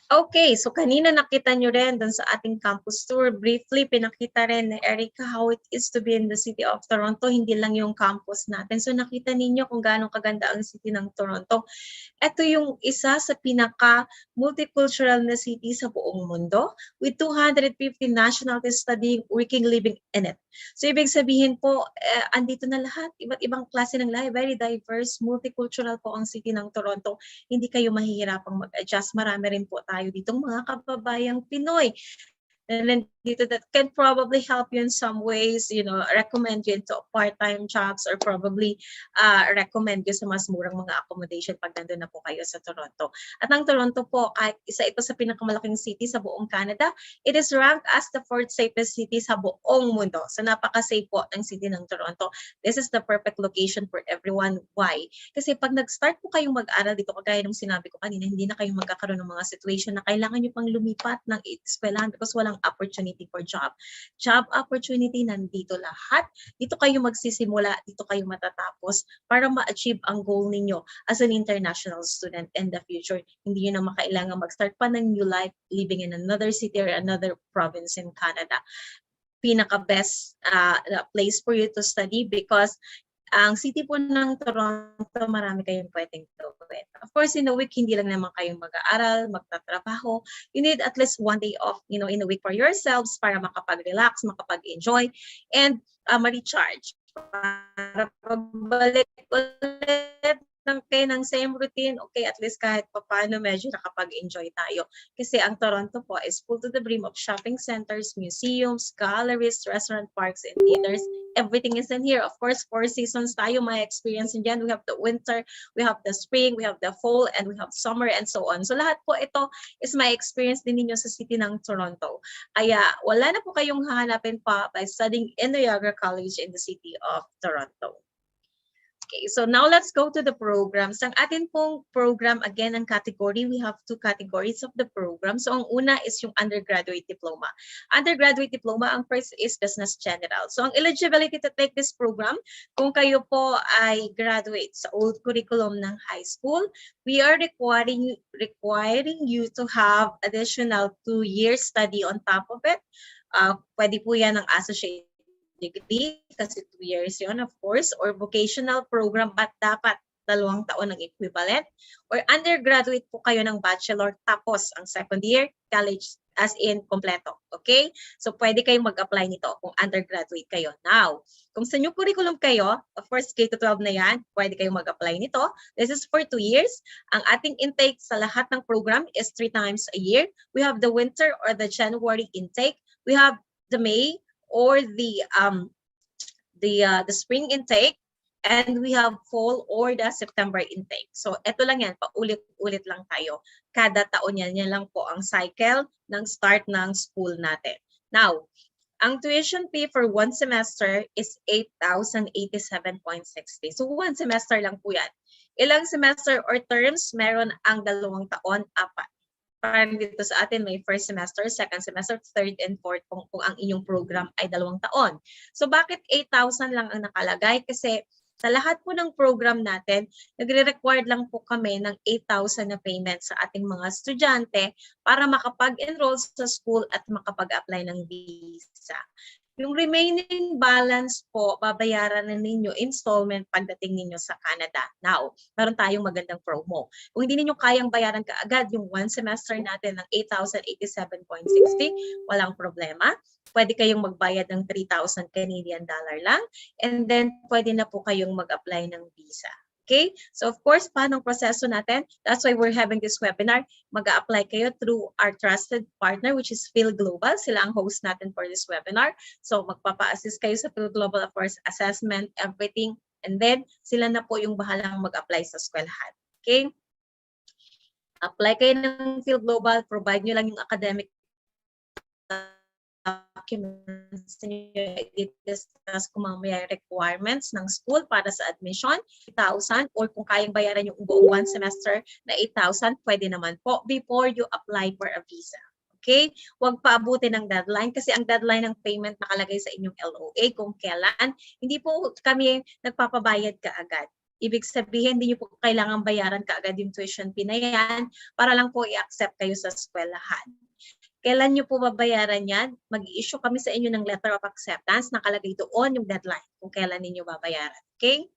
Okay, so kanina nakita nyo rin dun sa ating campus tour, briefly pinakita rin ni Erica how it is to be in the city of Toronto, hindi lang yung campus natin. So nakita ninyo kung gaano kaganda ang city ng Toronto. Ito yung isa sa pinaka-multicultural na city sa buong mundo with 250 nationalities studying, working, living in it. So ibig sabihin po, andito na lahat, iba't ibang klase ng lahi, very diverse, multicultural po ang city ng Toronto. Hindi kayo mahihirapang mag-adjust. Marami rin po tayo ditong mga kababayang Pinoy. And then dito that can probably help you in some ways, you know, recommend you into part-time jobs or probably recommend you sa mas murang mga accommodation pag nandun na po kayo sa Toronto. At ang Toronto po, kahit isa ito sa pinakamalaking city sa buong Canada, it is ranked as the 4th safest city sa buong mundo. So napaka-safe po ng city ng Toronto. This is the perfect location for everyone. Why? Kasi pag nag-start po kayong mag-aral dito, kagaya nung sinabi ko kanina, hindi na kayo magkakaroon ng mga situation na kailangan nyo pang lumipat ng eskwelahan because walang opportunity for job. Job opportunity nandito lahat. Dito kayo magsisimula, dito kayo matatapos para ma-achieve ang goal ninyo as an international student in the future. Hindi nyo na makailangan mag-start pa ng new life living in another city or another province in Canada. Pinaka-best place for you to study because ang city po ng Toronto, marami kayong pwedeng gawin. Of course, in a week, hindi lang naman kayong mag-aaral, magtatrabaho. You need at least one day off, you know, in a week for yourselves para makapag-relax, makapag-enjoy, and ma-recharge. Para pagbalik ulit ng same routine, okay, at least kahit paano medyo nakapag-enjoy tayo. Kasi ang Toronto po is full to the brim of shopping centers, museums, galleries, restaurant parks, and theaters. Everything is in here. Of course, 4 seasons tayo may experience in dyan. We have the winter, we have the spring, we have the fall, and we have summer, and so on. So lahat po ito is my experience din ninyo sa city ng Toronto. Kaya wala na po kayong hahanapin pa by studying in NIAGARA College in the city of Toronto. Okay, so now let's go to the programs. Ang atin pong program, again, ang category, we have 2 categories of the program. So ang una is yung undergraduate diploma. Undergraduate diploma, ang first is business general. So ang eligibility to take this program, kung kayo po ay graduate sa old curriculum ng high school, we are requiring you to have additional 2 years study on top of it. Pwede po yan ng associate degree, kasi 2 years yun, of course, or vocational program, but dapat 2 taon ng equivalent, or undergraduate po kayo ng bachelor, tapos ang second year, college, as in kompleto, okay? So, pwede kayong mag-apply nito kung undergraduate kayo. Now, kung sa new curriculum kayo, of course, K-12 na yan, pwede kayong mag-apply nito. This is for 2 years. Ang ating intake sa lahat ng program is 3 times a year. We have the winter or the January intake. We have the May or the spring intake, and we have fall or the September intake. So ito lang yan, paulit-ulit lang tayo. Kada taon yan lang po ang cycle ng start ng school natin. Now, ang tuition fee for 1 semester is 8,087.60. So 1 semester lang po yan. Ilang semester or terms meron ang 2 taon? 4. parang dito sa atin may first semester, second semester, third and fourth kung ang inyong program ay 2 taon. So bakit 8,000 lang ang nakalagay? Kasi sa lahat po ng program natin, nagre-required lang po kami ng 8,000 na payment sa ating mga estudyante para makapag-enroll sa school at makapag-apply ng visa. Yung remaining balance po, babayaran na ninyo installment pagdating ninyo sa Canada. Now, meron tayong magandang promo. Kung hindi ninyo kayang bayaran kaagad yung one semester natin ng 8,087.60, walang problema. Pwede kayong magbayad ng 3,000 Canadian dollar lang. And then, pwede na po kayong mag-apply ng visa. Okay? So, of course, paano ang proseso natin? That's why we're having this webinar. Mag-a-apply kayo through our trusted partner, which is Fil-Global. Sila ang host natin for this webinar. So, magpapa-assist kayo sa Fil-Global, of course, assessment, everything. And then, sila na po yung bahalang mag-apply sa eskwelahan. Okay? Apply kayo ng Fil-Global. Provide nyo lang yung academic documents niyo, i-discuss kung mamaya requirements ng school para sa admission, 8,000, or kung kayang bayaran yung buong one semester na 8,000, pwede naman po before you apply for a visa. Okay? Huwag paabutin ng deadline kasi ang deadline ng payment nakalagay sa inyong LOA kung kailan. Hindi po kami nagpapabayad kaagad. Ibig sabihin, hindi nyo po kailangan bayaran kaagad yung tuition fee na yan para lang po i-accept kayo sa eskwelahan. Kailan nyo po babayaran yan? Mag-i-issue kami sa inyo ng letter of acceptance. Nakalagay doon yung deadline kung kailan ninyo babayaran. Okay?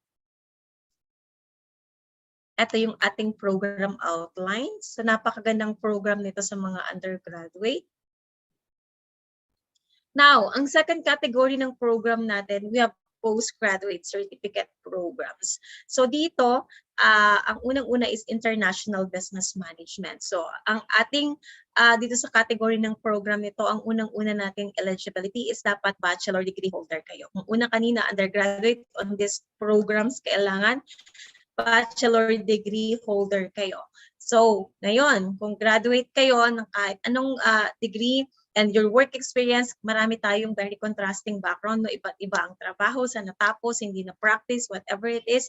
Ito yung ating program outline. So, napakagandang program nito sa mga undergraduate. Now, ang second category ng program natin, we have postgraduate certificate programs. So dito, ang unang-una is International Business Management. So ang ating dito sa category ng program nito, ang unang-una nating eligibility is dapat bachelor degree holder kayo. Ang una kanina, undergraduate on these programs, kailangan bachelor degree holder kayo. So ngayon, kung graduate kayo ng kahit anong degree, and your work experience, marami tayong very contrasting background, no? Iba't iba ang trabaho, sa natapos, hindi na practice, whatever it is.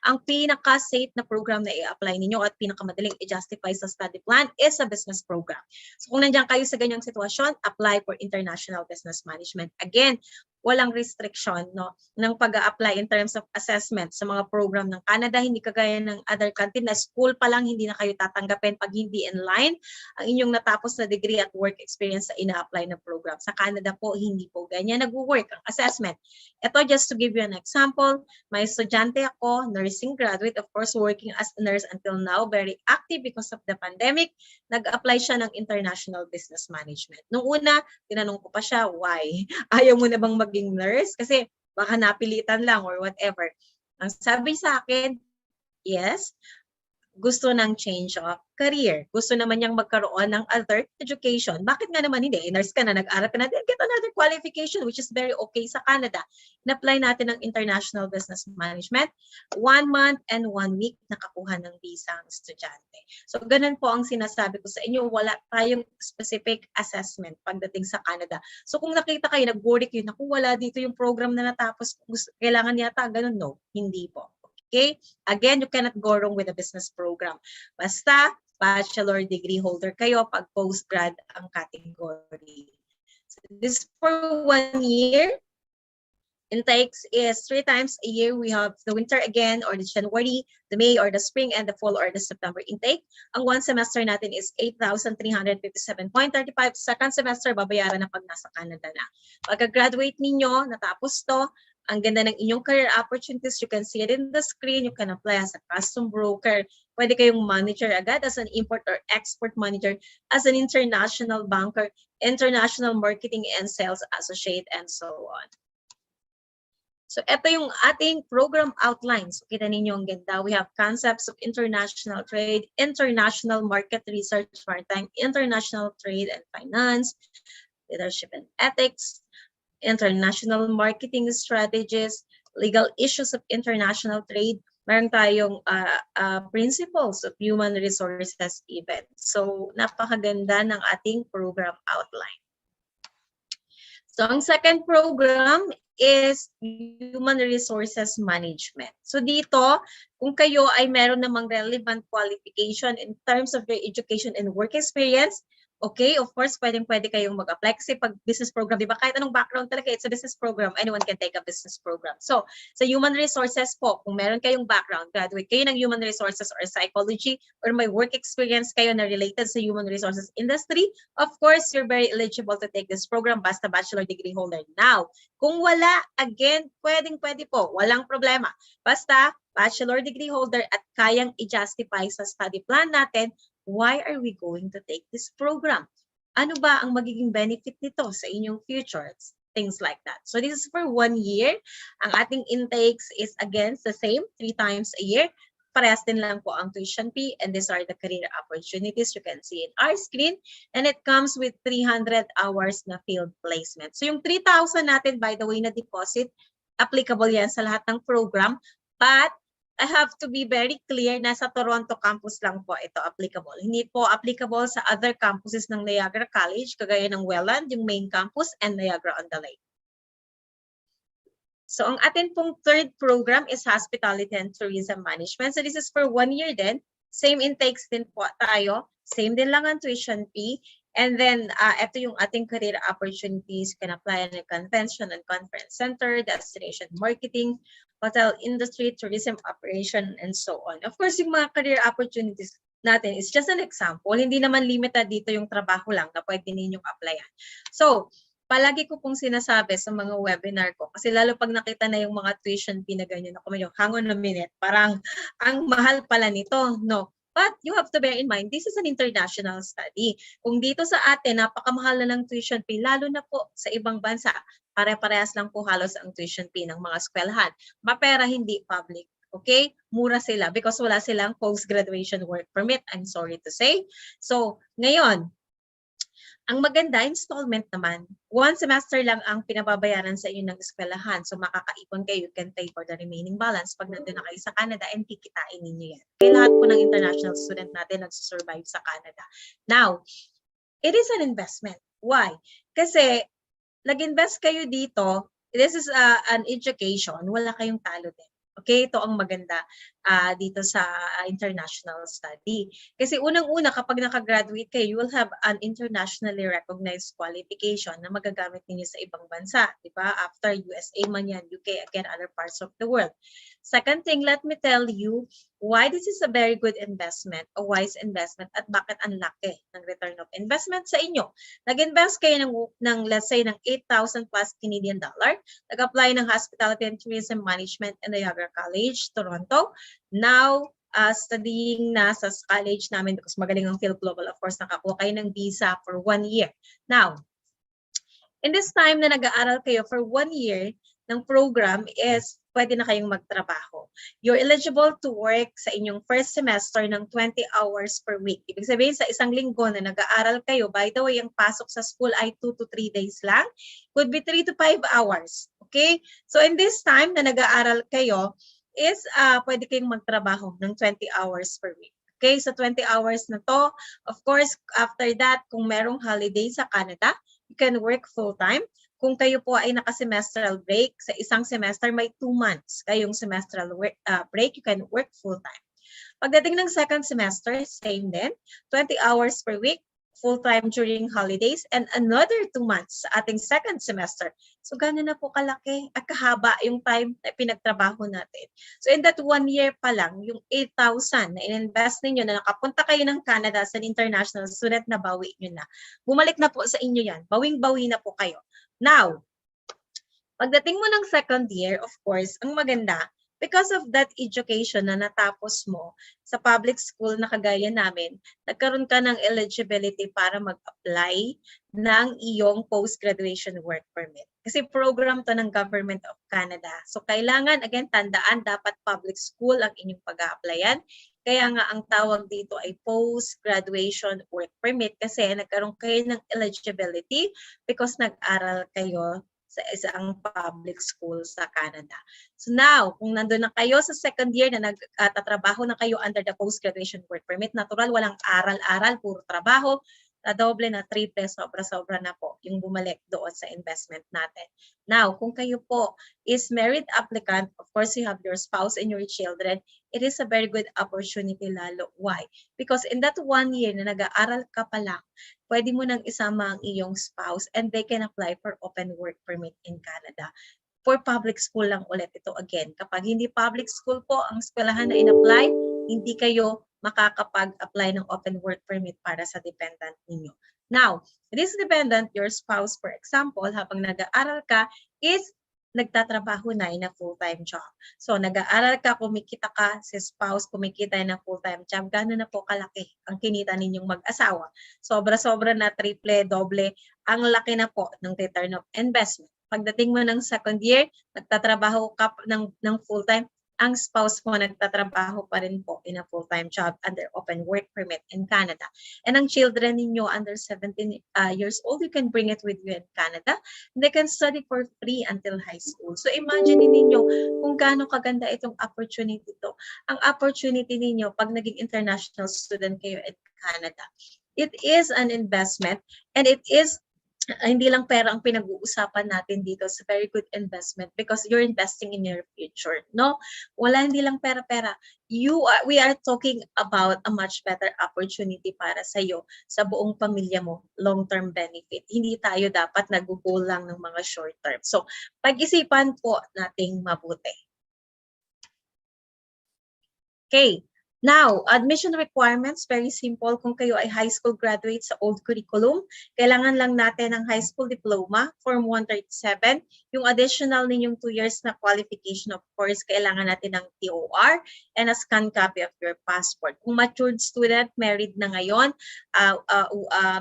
Ang pinaka-safe na program na i-apply ninyo at pinakamadaling i-justify sa study plan is a business program. So kung nandiyan kayo sa ganyang sitwasyon, apply for International Business Management. Again, walang restriction no ng pag-a-apply in terms of assessment sa mga program ng Canada. Hindi kagaya ng other country na school pa lang hindi na kayo tatanggapin pag hindi in line ang inyong natapos na degree at work experience sa ina-apply na program. Sa Canada po, hindi po ganyan nag-work ang assessment. Ito, just to give you an example, may estudyante ako, nursing graduate, of course, working as a nurse until now, very active because of the pandemic. Nag-apply siya ng International Business Management. Nung una, tinanong ko pa siya, why? Ayaw mo na bang maging nurse? Kasi baka napilitan lang or whatever. Ang sabi sa akin, yes, gusto ng change of career. Gusto naman niyang magkaroon ng other education. Bakit nga naman hindi? Nurse ka na, nag-aral ka na, get another qualification which is very okay sa Canada. In-apply natin ng International Business Management. 1 month and 1 week nakakuha ng visa ang estudyante. So, ganun po ang sinasabi ko sa inyo. Wala tayong specific assessment pagdating sa Canada. So, kung nakita kayo, nag-worry kayo, naku, wala dito yung program na natapos, kailangan yata, ganun, no? Hindi po. Okay? Again, you cannot go wrong with a business program. Basta, bachelor degree holder kayo pag postgrad ang category. So this for 1 year. Intakes is 3 times a year. We have the winter again, or the January, the May, or the spring, and the fall, or the September intake. Ang 1 semester natin is 8,357.35. Second semester, babayaran na pag nasa Canada na. Pagka-graduate ninyo, natapos to, ang ganda ng inyong career opportunities. You can see it in the screen. You can apply as a custom broker. Pwede kayong manager agad as an import or export manager, as an international banker, international marketing and sales associate, and so on. So ito yung ating program outlines. So, kita ninyo ang ganda. We have concepts of international trade, international market research, maritime, international trade and finance, leadership and ethics, international marketing strategies, legal issues of international trade. Meron tayong principles of human resources even. So, napakaganda ng ating program outline. So ang second program is Human Resources Management. So dito, kung kayo ay meron namang relevant qualification in terms of your education and work experience, okay, of course, pwedeng-pwede kayong mag-apply. Kasi pag business program, di ba, kahit anong background talaga, it's a business program, anyone can take a business program. So, sa human resources po, kung meron kayong background, graduate kayo ng human resources or psychology, or may work experience kayo na related sa human resources industry, of course, you're very eligible to take this program, basta bachelor degree holder. Now, kung wala, again, pwedeng-pwede po, walang problema. Basta, bachelor degree holder at kayang i-justify sa study plan natin, why are we going to take this program? Ano ba ang magiging benefit nito sa inyong future? Things like that. So this is for 1 year. Ang ating intakes is again the same, 3 times a year. Parehas din lang po ang tuition fee, and these are the career opportunities you can see in our screen, and it comes with 300 hours na field placement. So yung 3,000 natin, by the way, na deposit, applicable yan sa lahat ng program, but I have to be very clear na sa Toronto campus lang po ito applicable. Hindi po applicable sa other campuses ng Niagara College, kagaya ng Welland, yung main campus, and Niagara-on-the-Lake. So ang atin pong third program is Hospitality and Tourism Management. So this is for 1 year din. Same intakes din po tayo. Same din lang ang tuition fee. And then, ito yung ating career opportunities. You can apply in a convention and conference center, destination marketing, hotel industry, tourism operation, and so on. Of course, yung mga career opportunities natin is just an example. Hindi naman limited dito yung trabaho lang na pwede ninyong applyan. So, palagi ko pong sinasabi sa mga webinar ko, kasi lalo pag nakita na yung mga tuition fee na ganyan, ako medyo, hang on a minute, parang ang mahal pala nito, no? But you have to bear in mind, this is an international study. Kung dito sa atin, napakamahal na ng tuition fee, lalo na po sa ibang bansa, pare-parehas lang po halos ang tuition fee ng mga eskwelahan. Mapera, hindi public. Okay? Mura sila because wala silang post-graduation work permit, I'm sorry to say. So, ngayon, ang maganda, installment naman. 1 semester lang ang pinababayaran sa inyo ng eskwelahan. So makakaipon kayo, you can pay for the remaining balance pag nandun na kayo sa Canada and kikitain ninyo yan. Kaya lahat po ng international student natin nagsusurvive sa Canada. Now, it is an investment. Why? Kasi nag-invest kayo dito, this is an education, wala kayong talo din. Okay, ito ang maganda dito sa international study. Kasi unang-una, kapag nakagraduate kayo, you will have an internationally recognized qualification na magagamit ninyo sa ibang bansa. Diba? After USA man yan, UK, again, other parts of the world. Second thing, let me tell you why this is a very good investment, a wise investment, at bakit ang laki ng return of investment sa inyo. Nag-invest kayo ng let's say, ng 8,000 plus Canadian dollar. Nag-apply ng Hospitality and Tourism Management in Niagara College, Toronto. Now, studying na sa college namin because magaling ang Fil-Global, of course, nakakuha kayo ng visa for 1 year. Now, in this time na nag-aaral kayo for 1 year ng program is pwede na kayong magtrabaho. You're eligible to work sa inyong first semester ng 20 hours per week. Ibig sabihin sa isang linggo na nag-aaral kayo, by the way, ang pasok sa school ay 2 to 3 days lang. Could be 3 to 5 hours. Okay? So in this time na nag-aaral kayo, is pwede kayong magtrabaho ng 20 hours per week. Okay, so 20 hours na to. Of course, after that, kung merong holiday sa Canada, you can work full-time. Kung kayo po ay naka-semestral break, sa isang semester may 2 months kayong semestral break, you can work full-time. Pagdating ng second semester, same din, 20 hours per week, full-time during holidays, and another 2 months sa ating second semester. So, gano'n na po kalaki at kahaba yung time na pinagtrabaho natin. So, in that 1 year pa lang, yung 8,000 na in-invest ninyo na nakapunta kayo ng Canada as an international student, na bawi nyo na. Bumalik na po sa inyo yan. Bawing-bawi na po kayo. Now, pagdating mo ng second year, of course, ang maganda, because of that education na natapos mo sa public school na kagaya namin, nagkaroon ka ng eligibility para mag-apply ng iyong post-graduation work permit. Kasi program to ng Government of Canada. So kailangan, again, tandaan, dapat public school ang inyong pag-a-applyan. Kaya nga ang tawag dito ay post-graduation work permit kasi nagkaroon kayo ng eligibility because nag-aral kayo sa isang public school sa Canada. So now, kung nandun na kayo sa second year na nagtatrabaho na kayo under the post-graduation work permit, natural, walang aral-aral, puro trabaho, na doble, na triple, sobra-sobra na po yung bumalik doon sa investment natin. Now, kung kayo po is married applicant, of course you have your spouse and your children, it is a very good opportunity lalo. Why? Because in that 1 year na nag-aaral ka pa lang, pwede mo nang isama ang iyong spouse and they can apply for open work permit in Canada. For public school lang ulit ito again. Kapag hindi public school po ang eskwelahan na in-apply, hindi kayo makakapag-apply ng open work permit para sa dependent ninyo. Now, this dependent, your spouse, for example, habang nag-aaral ka, is nagtatrabaho na in a full-time job. So, nag-aaral ka, kumikita ka, si spouse, kumikita na full-time job, gano'n na po kalaki ang kinita ninyong mag-asawa. Sobra-sobra na, triple, doble, ang laki na po ng return of investment. Pagdating mo ng second year, nagtatrabaho ka ng full-time, ang spouse mo nagtatrabaho pa rin po in a full-time job under open work permit in Canada. And ang children ninyo under 17 years old, you can bring it with you in Canada. And they can study for free until high school. So imagine ninyo kung gaano kaganda itong opportunity to. Ang opportunity ninyo pag naging international student kayo in Canada. It is an investment and it is hindi lang pera ang pinag-uusapan natin dito. It's a very good investment because you're investing in your future, no? Wala, hindi lang pera-pera. We are talking about a much better opportunity para sa iyo, sa buong pamilya mo, long-term benefit. Hindi tayo dapat nag-goal lang ng mga short-term. So, pag-isipan po nating mabuti. Okay. Now, admission requirements, very simple. Kung kayo ay high school graduate sa old curriculum, kailangan lang natin ng high school diploma, Form 137. Yung additional ninyong 2 years na qualification, of course, kailangan natin ng TOR and a scan copy of your passport. Kung matured student, married na ngayon,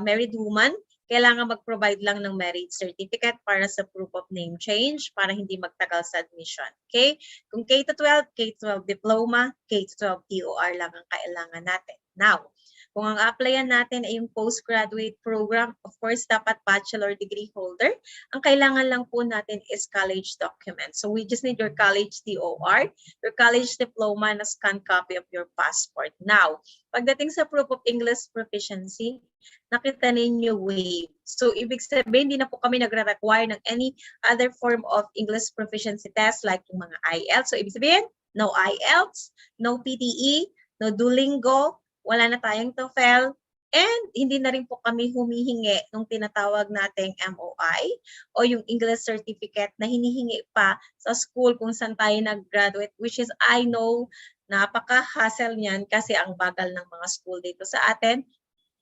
married woman, kailangan mag-provide lang ng marriage certificate para sa proof of name change para hindi magtagal sa admission. Okay? Kung K-12, K-12 diploma, K-12 TOR lang ang kailangan natin. Now, kung ang applyan natin ay yung postgraduate program, of course, dapat bachelor degree holder. Ang kailangan lang po natin is college documents. So we just need your college TOR, your college diploma, and a scanned copy of your passport. Now, pagdating sa proof of English proficiency, nakita ninyo wave. So, ibig sabihin, hindi na po kami nagre-require ng any other form of English proficiency test like yung mga IELTS. So, ibig sabihin, no IELTS, no PTE, no Duolingo, wala na tayong TOEFL, and hindi na rin po kami humihingi ng tinatawag nating MOI o yung English certificate na hinihingi pa sa school kung saan tayo nag-graduate, which is I know napaka-hassle niyan kasi ang bagal ng mga school dito sa atin.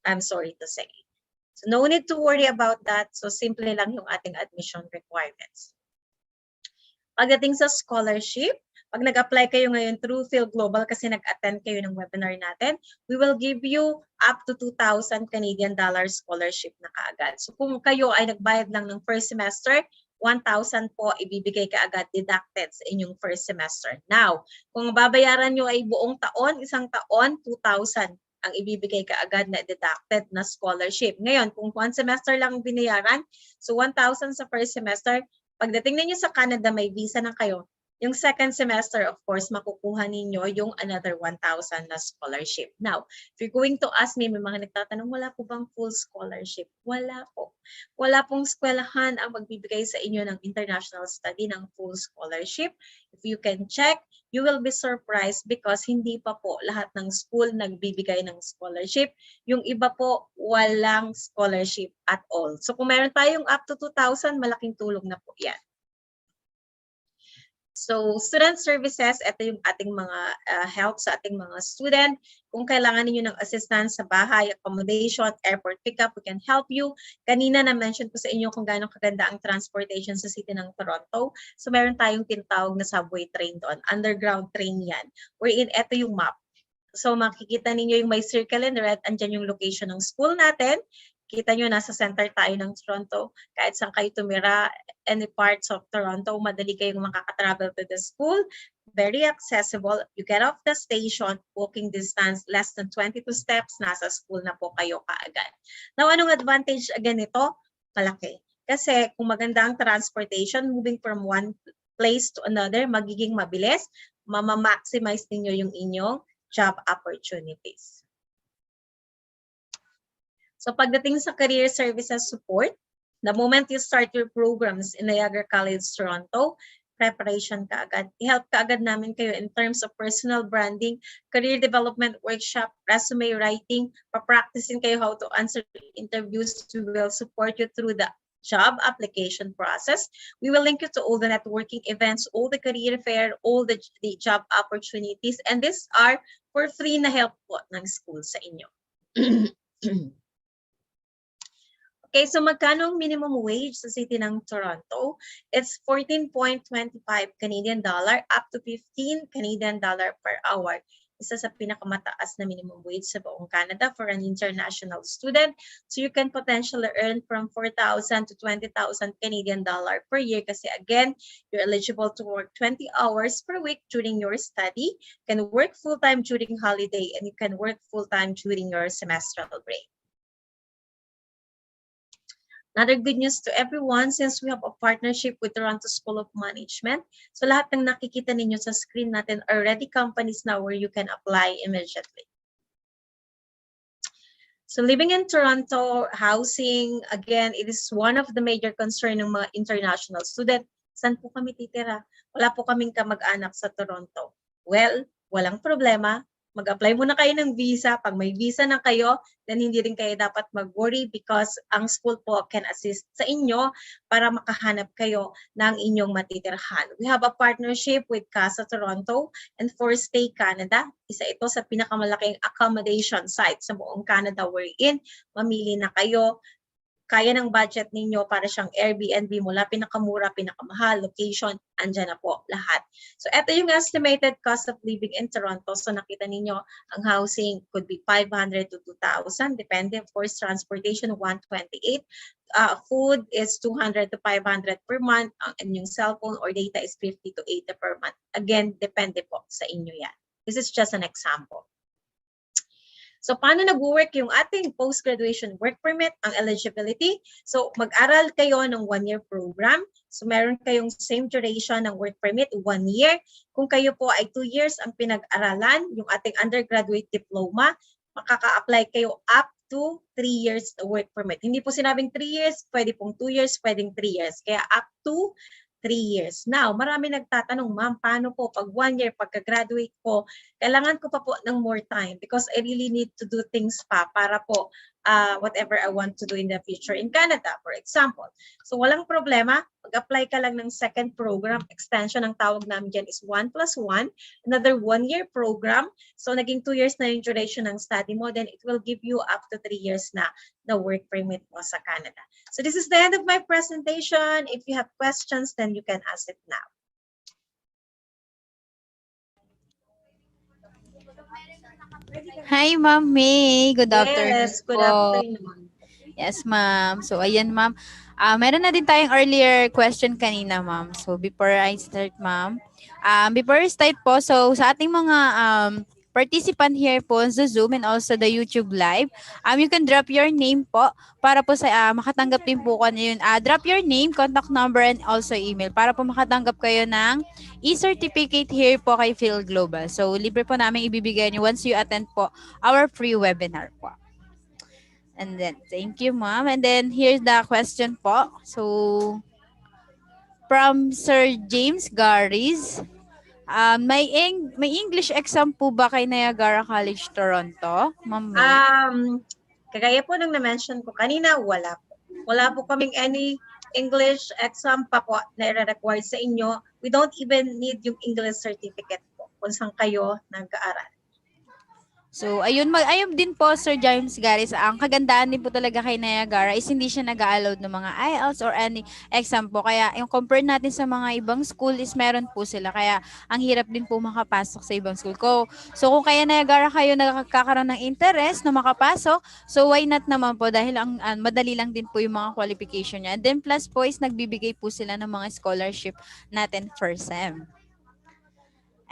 I'm sorry to say. So no need to worry about that. So simple lang yung ating admission requirements. Pagdating sa scholarship, pag nag-apply kayo ngayon through Fil-Global kasi nag-attend kayo ng webinar natin, we will give you up to 2,000 Canadian dollars scholarship na kaagad. So kung kayo ay nagbayad lang ng first semester, 1,000 po ibibigay kaagad deducted sa inyong first semester. Now, kung babayaran nyo ay buong taon, isang taon, 2,000 ang ibibigay kaagad na deducted na scholarship. Ngayon, kung 1 semester lang binayaran, so 1,000 sa first semester, pagdating ninyo sa Canada, may visa na kayo. Yung second semester, of course, makukuha ninyo yung another 1,000 na scholarship. Now, if you're going to ask me, may mga nagtatanong, wala po bang full scholarship? Wala po. Wala pong eskwelahan ang magbibigay sa inyo ng international study ng full scholarship. If you can check, you will be surprised because hindi pa po lahat ng school nagbibigay ng scholarship. Yung iba po, walang scholarship at all. So kung meron tayong up to 2,000, malaking tulong na po yan. So, student services, ito yung ating mga help sa ating mga student. Kung kailangan niyo ng assistance sa bahay, accommodation, airport pickup, we can help you. Kanina na-mention ko sa inyo kung gaano kaganda ang transportation sa city ng Toronto. So, meron tayong tinatawag na subway train doon. Underground train yan. Wherein, ito yung map. So, makikita ninyo yung may circle in red. Andyan yung location ng school natin. Kita nyo, nasa center tayo ng Toronto. Kahit saan kayo tumira, any parts of Toronto, madali kayong makaka-travel to the school. Very accessible. You get off the station, walking distance, less than 22 steps, nasa school na po kayo kaagad. Now, anong advantage again ito? Malaki. Kasi kung maganda ang transportation, moving from one place to another, magiging mabilis, mama-maximize ninyo yung inyong job opportunities. So pagdating sa career services support, the moment you start your programs in Niagara College, Toronto, preparation ka agad. I-help ka agad namin kayo in terms of personal branding, career development workshop, resume writing, pa-practicing kayo how to answer interviews. We will support you through the job application process. We will link you to all the networking events, all the career fair, all the job opportunities, and these are for free na help po ng school sa inyo. Okay, so magkano ang minimum wage sa City ng Toronto? It's 14.25 Canadian dollar up to 15 Canadian dollar per hour. Isa sa pinakamataas na minimum wage sa buong Canada for an international student. So you can potentially earn from 4,000 to 20,000 Canadian dollar per year kasi again, you're eligible to work 20 hours per week during your study, can work full-time during holiday, and you can work full-time during your semestral break. Another good news to everyone, since we have a partnership with Toronto School of Management, so lahat ng nakikita ninyo sa screen natin are already companies now where you can apply immediately. So living in Toronto, housing, again, it is one of the major concern ng mga international student. Saan po kami titira? Wala po kaming kamag-anak sa Toronto. Well, walang problema. Mag-apply muna kayo ng visa. Pag may visa na kayo, then hindi rin kayo dapat mag-worry because ang school po can assist sa inyo para makahanap kayo ng inyong matitirhan. We have a partnership with Casa Toronto and Forstay Canada. Isa ito sa pinakamalaking accommodation site sa buong Canada wherein mamili na kayo. Kaya ng budget ninyo para siyang Airbnb mula pinakamura, pinakamahal, location, andyan na po lahat. So ito yung estimated cost of living in Toronto. So nakita ninyo, ang housing could be 500 to 2,000, depende. Of course, transportation, 128. Food is 200 to 500 per month. And yung cellphone or data is 50 to 80 per month. Again, depende po sa inyo yan. This is just an example. So, paano nag-work yung ating post-graduation work permit, ang eligibility? So, mag-aral kayo ng 1-year program. So, meron kayong same duration ng work permit, 1 year. Kung kayo po ay 2 years ang pinag-aralan, yung ating undergraduate diploma, makaka-apply kayo up to 3 years work permit. Hindi po sinabing 3 years, pwede pong 2 years, pwedeng 3 years. Kaya up to 3 years. Now, marami nagtatanong, ma'am, paano po pag 1 year, pagka-graduate ko, kailangan ko pa po ng more time because I really need to do things pa para po whatever I want to do in the future in Canada, for example. So, walang problema. Mag-apply ka lang ng second program. Extension, ang tawag namin dyan is 1+1. Another 1-year program. So, naging 2 years na yung duration ng study mo. Then, it will give you up to 3 years na work permit mo sa Canada. So, this is the end of my presentation. If you have questions, then you can ask it now. Hi, Ma'am May. Good afternoon Yes, good po. afternoon. Yes, ma'am. So, ayan, ma'am. Meron na din tayong earlier question kanina, ma'am. So, before I start, ma'am. Before I start po, so sa ating mga participant here po sa Zoom and also the YouTube live, you can drop your name po para po sa makatanggap din po ko na yun. Drop your name, contact number, and also email para po makatanggap kayo ng e-certificate here po kay Fil-Global. So, libre po namin ibibigay niyo once you attend po our free webinar po. And then, thank you, ma'am. And then, here's the question po. So, from Sir James Garis, may English exam po ba kay Niagara College, Toronto, ma'am May? Kagaya po nang na-mention ko kanina, wala po. Wala po kaming any English exam pa po na i-require sa inyo. We don't even need yung English certificate po kung saan kayo nag-aaral. So, ayun din po, Sir James Garis. Ang kagandaan din po talaga kay Niagara is hindi siya nag-a-allowed ng mga IELTS or any exam po. Kaya, yung compare natin sa mga ibang school is meron po sila. Kaya, ang hirap din po makapasok sa ibang school ko. So, kung kaya Niagara kayo nagkakaroon ng interest na makapasok, so why not naman po dahil ang madali lang din po yung mga qualification niya. And then plus po is nagbibigay po sila ng mga scholarship natin for SEM.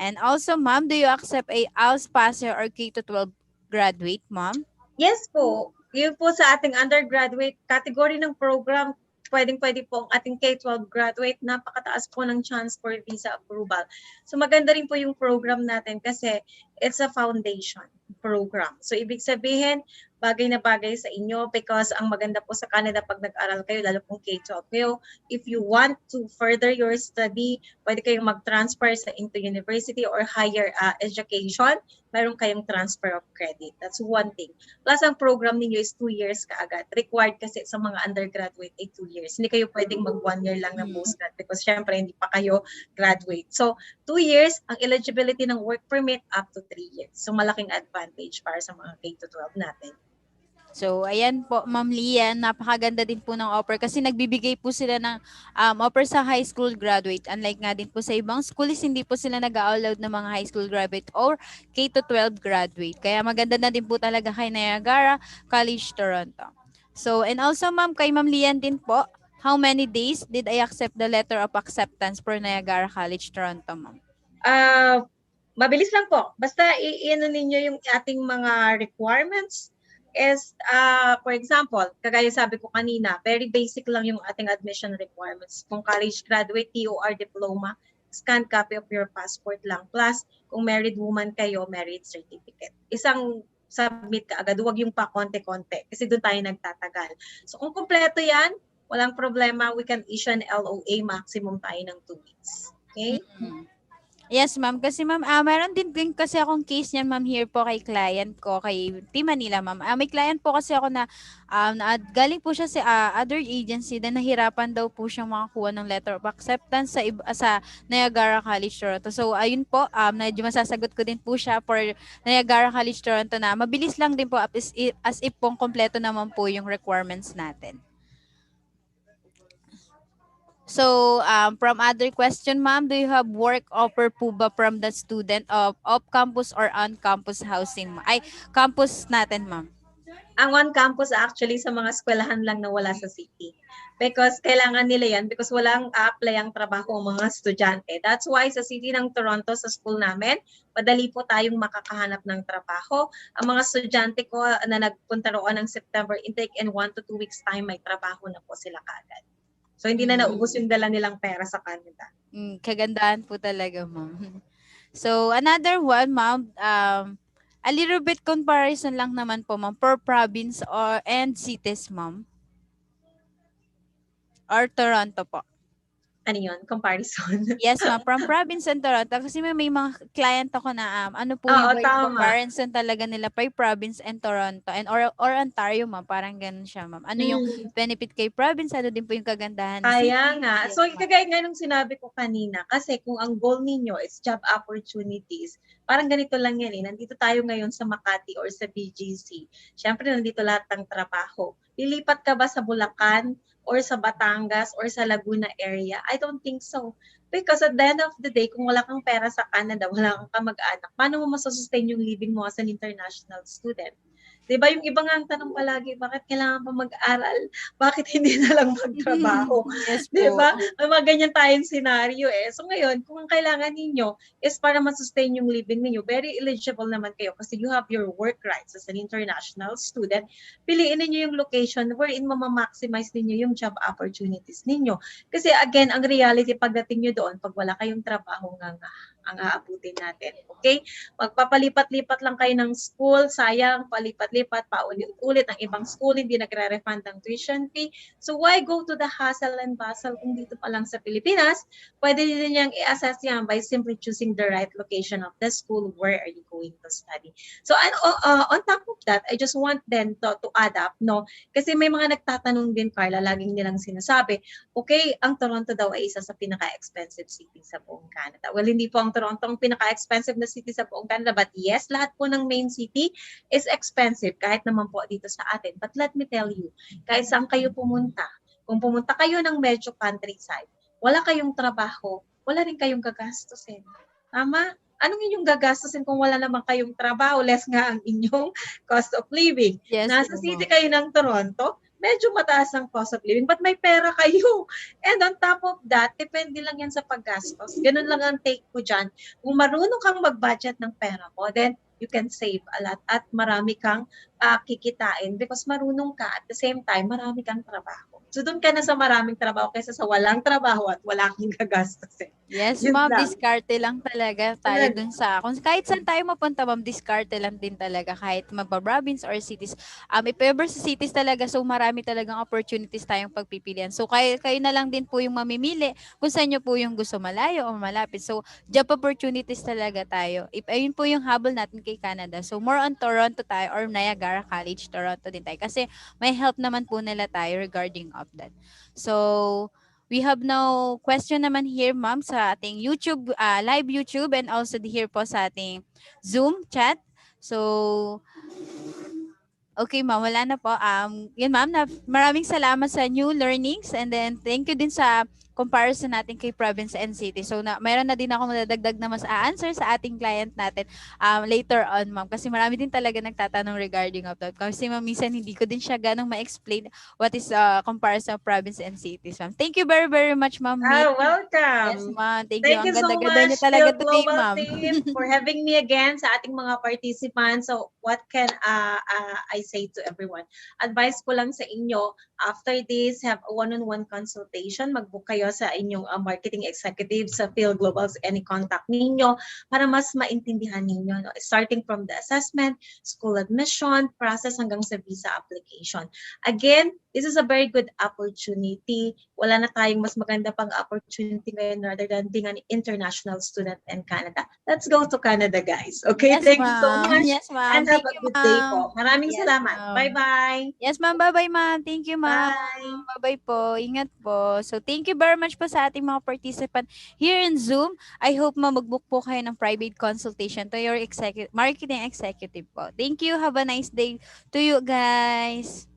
And also, ma'am, do you accept a ALS passer or K-12 graduate, ma'am? Yes po. Yun po sa ating undergraduate category ng program, pwedeng-pwede po ang ating K-12 graduate. Napakataas po ng chance for visa approval. So maganda rin po yung program natin kasi it's a foundation program. So, ibig sabihin, bagay na bagay sa inyo because ang maganda po sa Canada pag nag-aral kayo, lalo kung K-12 kayo, if you want to further your study, pwede kayong mag-transfer into university or higher education, meron kayong transfer of credit. That's one thing. Plus, ang program ninyo is 2 years kaagad. Required kasi sa mga undergraduate ay 2 years. Hindi kayo pwedeng mag 1 year lang ng postgrad because syempre hindi pa kayo graduate. So, 2 years, ang eligibility ng work permit up to 3 years. So, malaking advantage para sa mga K-12 natin. So, ayan po, Ma'am Lian, napakaganda din po ng offer kasi nagbibigay po sila ng offer sa high school graduate. Unlike nga din po sa ibang schools, hindi po sila nag-allowed ng mga high school graduate or K-12 graduate. Kaya maganda na din po talaga kay Niagara College, Toronto. So, and also Ma'am, kay Ma'am Lian din po, how many days did I accept the letter of acceptance for Niagara College, Toronto, Ma'am? Mabilis lang po. Basta i-ano ninyo yung ating mga requirements is, for example, kagaya sabi ko kanina, very basic lang yung ating admission requirements. Kung college graduate, TOR diploma, scanned copy of your passport lang. Plus, kung married woman kayo, marriage certificate. Isang submit ka agad, huwag yung pa konti-konti kasi doon tayo nagtatagal. So kung kumpleto yan, walang problema, we can issue an LOA, maximum tayo ng 2 weeks. Okay? Yes, ma'am. Kasi ma'am, meron din kasi akong case niyan, ma'am, here po kay client ko, kay Team Manila, ma'am. May client po kasi ako na, galing po siya sa other agency, then nahirapan daw po siyang makakuha ng letter of acceptance sa Niagara College, Toronto. So, ayun po, medyo masasagot ko din po siya for Niagara College, Toronto na mabilis lang din po as if pong kompleto naman po yung requirements natin. So, from other question, ma'am, do you have work offer po ba from the student of off-campus or on-campus housing? Ay, campus natin, ma'am. Ang on-campus actually sa mga eskwelahan lang na wala sa city. Because kailangan nila yan because walang apply ang trabaho ang mga estudyante. That's why sa city ng Toronto, sa school namin, madali po tayong makakahanap ng trabaho. Ang mga estudyante ko na nagpunta roon ng September intake in 1 to 2 weeks time, may trabaho na po sila kaagad. So, hindi na naubos yung dala nilang pera sa Canada. Kagandahan po talaga, ma'am. So, another one, ma'am, a little bit comparison lang naman po, ma'am, per province and cities, ma'am. Or Toronto po. Ano yun? Comparison? Yes, ma'am. From province and Toronto. Kasi may mga client ako na ano po yung comparison talaga nila by province and Toronto and or Ontario, ma'am. Parang ganun siya, ma'am. Ano yung benefit kay province? Ano din po yung kagandahan? Kaya nga. So, kagaya nga nung sinabi ko kanina, kasi kung ang goal ninyo is job opportunities, parang ganito lang yan eh. Nandito tayo ngayon sa Makati or sa BGC. Siyempre, nandito lahat ng trabaho. Lilipat ka ba sa Bulacan or sa Batangas or sa Laguna area? I don't think so. Because at the end of the day, kung wala kang pera sa Canada, wala kang kamag-anak, paano mo masasustain yung living mo as an international student? Diba yung iba nga ang tanong palagi, bakit kailangan pa mag-aral? Bakit hindi na lang magtrabaho? Yes po. Diba? May mga ganyan tayong scenario eh. So ngayon, kung ang kailangan ninyo is para masustain yung living ninyo, very eligible naman kayo kasi you have your work rights as an international student. Piliin ninyo yung location wherein mamamaximize ninyo yung job opportunities ninyo. Kasi again, ang reality pagdating nyo doon, pag wala kayong trabaho nga ang aabutin natin. Okay? Magpapalipat-lipat lang kayo ng school, sayang, palipat-lipat, paulit-ulit. Ang ibang school hindi nagre-refund ng tuition fee. So why go to the hassle and bustle kung dito pa lang sa Pilipinas? Pwede din niyang i-assess yan by simply choosing the right location of the school where are you going to study. So on top of that, I just want them to add up, no? Kasi may mga nagtatanong din, Carla, laging nilang sinasabi, okay, ang Toronto daw ay isa sa pinaka-expensive city sa buong Canada. Well, hindi po ang Toronto ang pinaka-expensive na city sa buong Canada, but yes, lahat po ng main city is expensive, kahit naman po dito sa atin. But let me tell you, kahit saan kayo pumunta, kung pumunta kayo ng medyo countryside, wala kayong trabaho, wala rin kayong gagastusin. Tama? Anong inyong gagastusin kung wala naman kayong trabaho? Less nga ang inyong cost of living. Yes, Nasa city kayo ng Toronto, medyo mataas ang cost of living, but may pera kayo. And on top of that, depende lang yan sa paggastos. Ganun lang ang take ko dyan. Kung marunong kang mag-budget ng pera mo, then you can save a lot at marami kang kikitain because marunong ka at the same time, marami kang trabaho. So doon ka na sa maraming trabaho kaysa sa walang trabaho at wala kang gagastusin. Yes, Yun ma'am, lang. diskarte lang talaga tayo Talaga. dun sa kung kahit saan tayo mapunta, ma'am, diskarte lang din talaga kahit magpa-province or cities. If ever sa cities talaga, so marami talagang opportunities tayong pagpipilian. So kayo na lang din po yung mamimili kung saan nyo po yung gusto malayo o malapit. So job opportunities talaga tayo. If ayun po yung habol natin kay Canada. So more on Toronto tayo or Niagara College, Toronto din tayo. Kasi may help naman po nila tayo regarding of that. So we have now question naman here, ma'am, sa ating YouTube, live YouTube and also here po sa ating Zoom chat. So, okay, ma'am, wala na po. Yun, ma'am, maraming salamat sa new learnings and then thank you din sa comparison natin kay province and city. So, mayroon na din ako madadagdag na mas answer sa ating client natin later on, ma'am. Kasi marami din talaga nagtatanong regarding of that. Kasi, ma'am, minsan hindi ko din siya ganong ma-explain what is comparison of province and cities, ma'am. Thank you very, very much, ma'am. Yes, Welcome. ma'am. Thank you. Thank Ang you so ganda-ganda niyo much, talaga Phil today, Global ma'am. team, for having me again sa ating mga participants. So, what can I say to everyone? Advice ko lang sa inyo, after this, have a one-on-one consultation. Mag-book kayo sa inyong marketing executive sa Fil-Global, any contact ninyo para mas maintindihan ninyo. No? Starting from the assessment, school admission, process hanggang sa visa application. Again, this is a very good opportunity. Wala na tayong mas maganda pang opportunity ngayon rather than being an international student in Canada. Let's go to Canada, guys. Okay, Yes, thank you so ma'am. much Yes, ma'am. and have Thank a you, good day ma'am. po. Maraming Yes, salamat. ma'am. Bye-bye. Yes, ma'am. Bye-bye, ma'am. Thank you, ma'am. Bye. Bye-bye po. Ingat po. So, thank you very much po sa ating mga participant here in Zoom. I hope mag-book po kayo ng private consultation to your marketing executive po. Thank you. Have a nice day to you guys.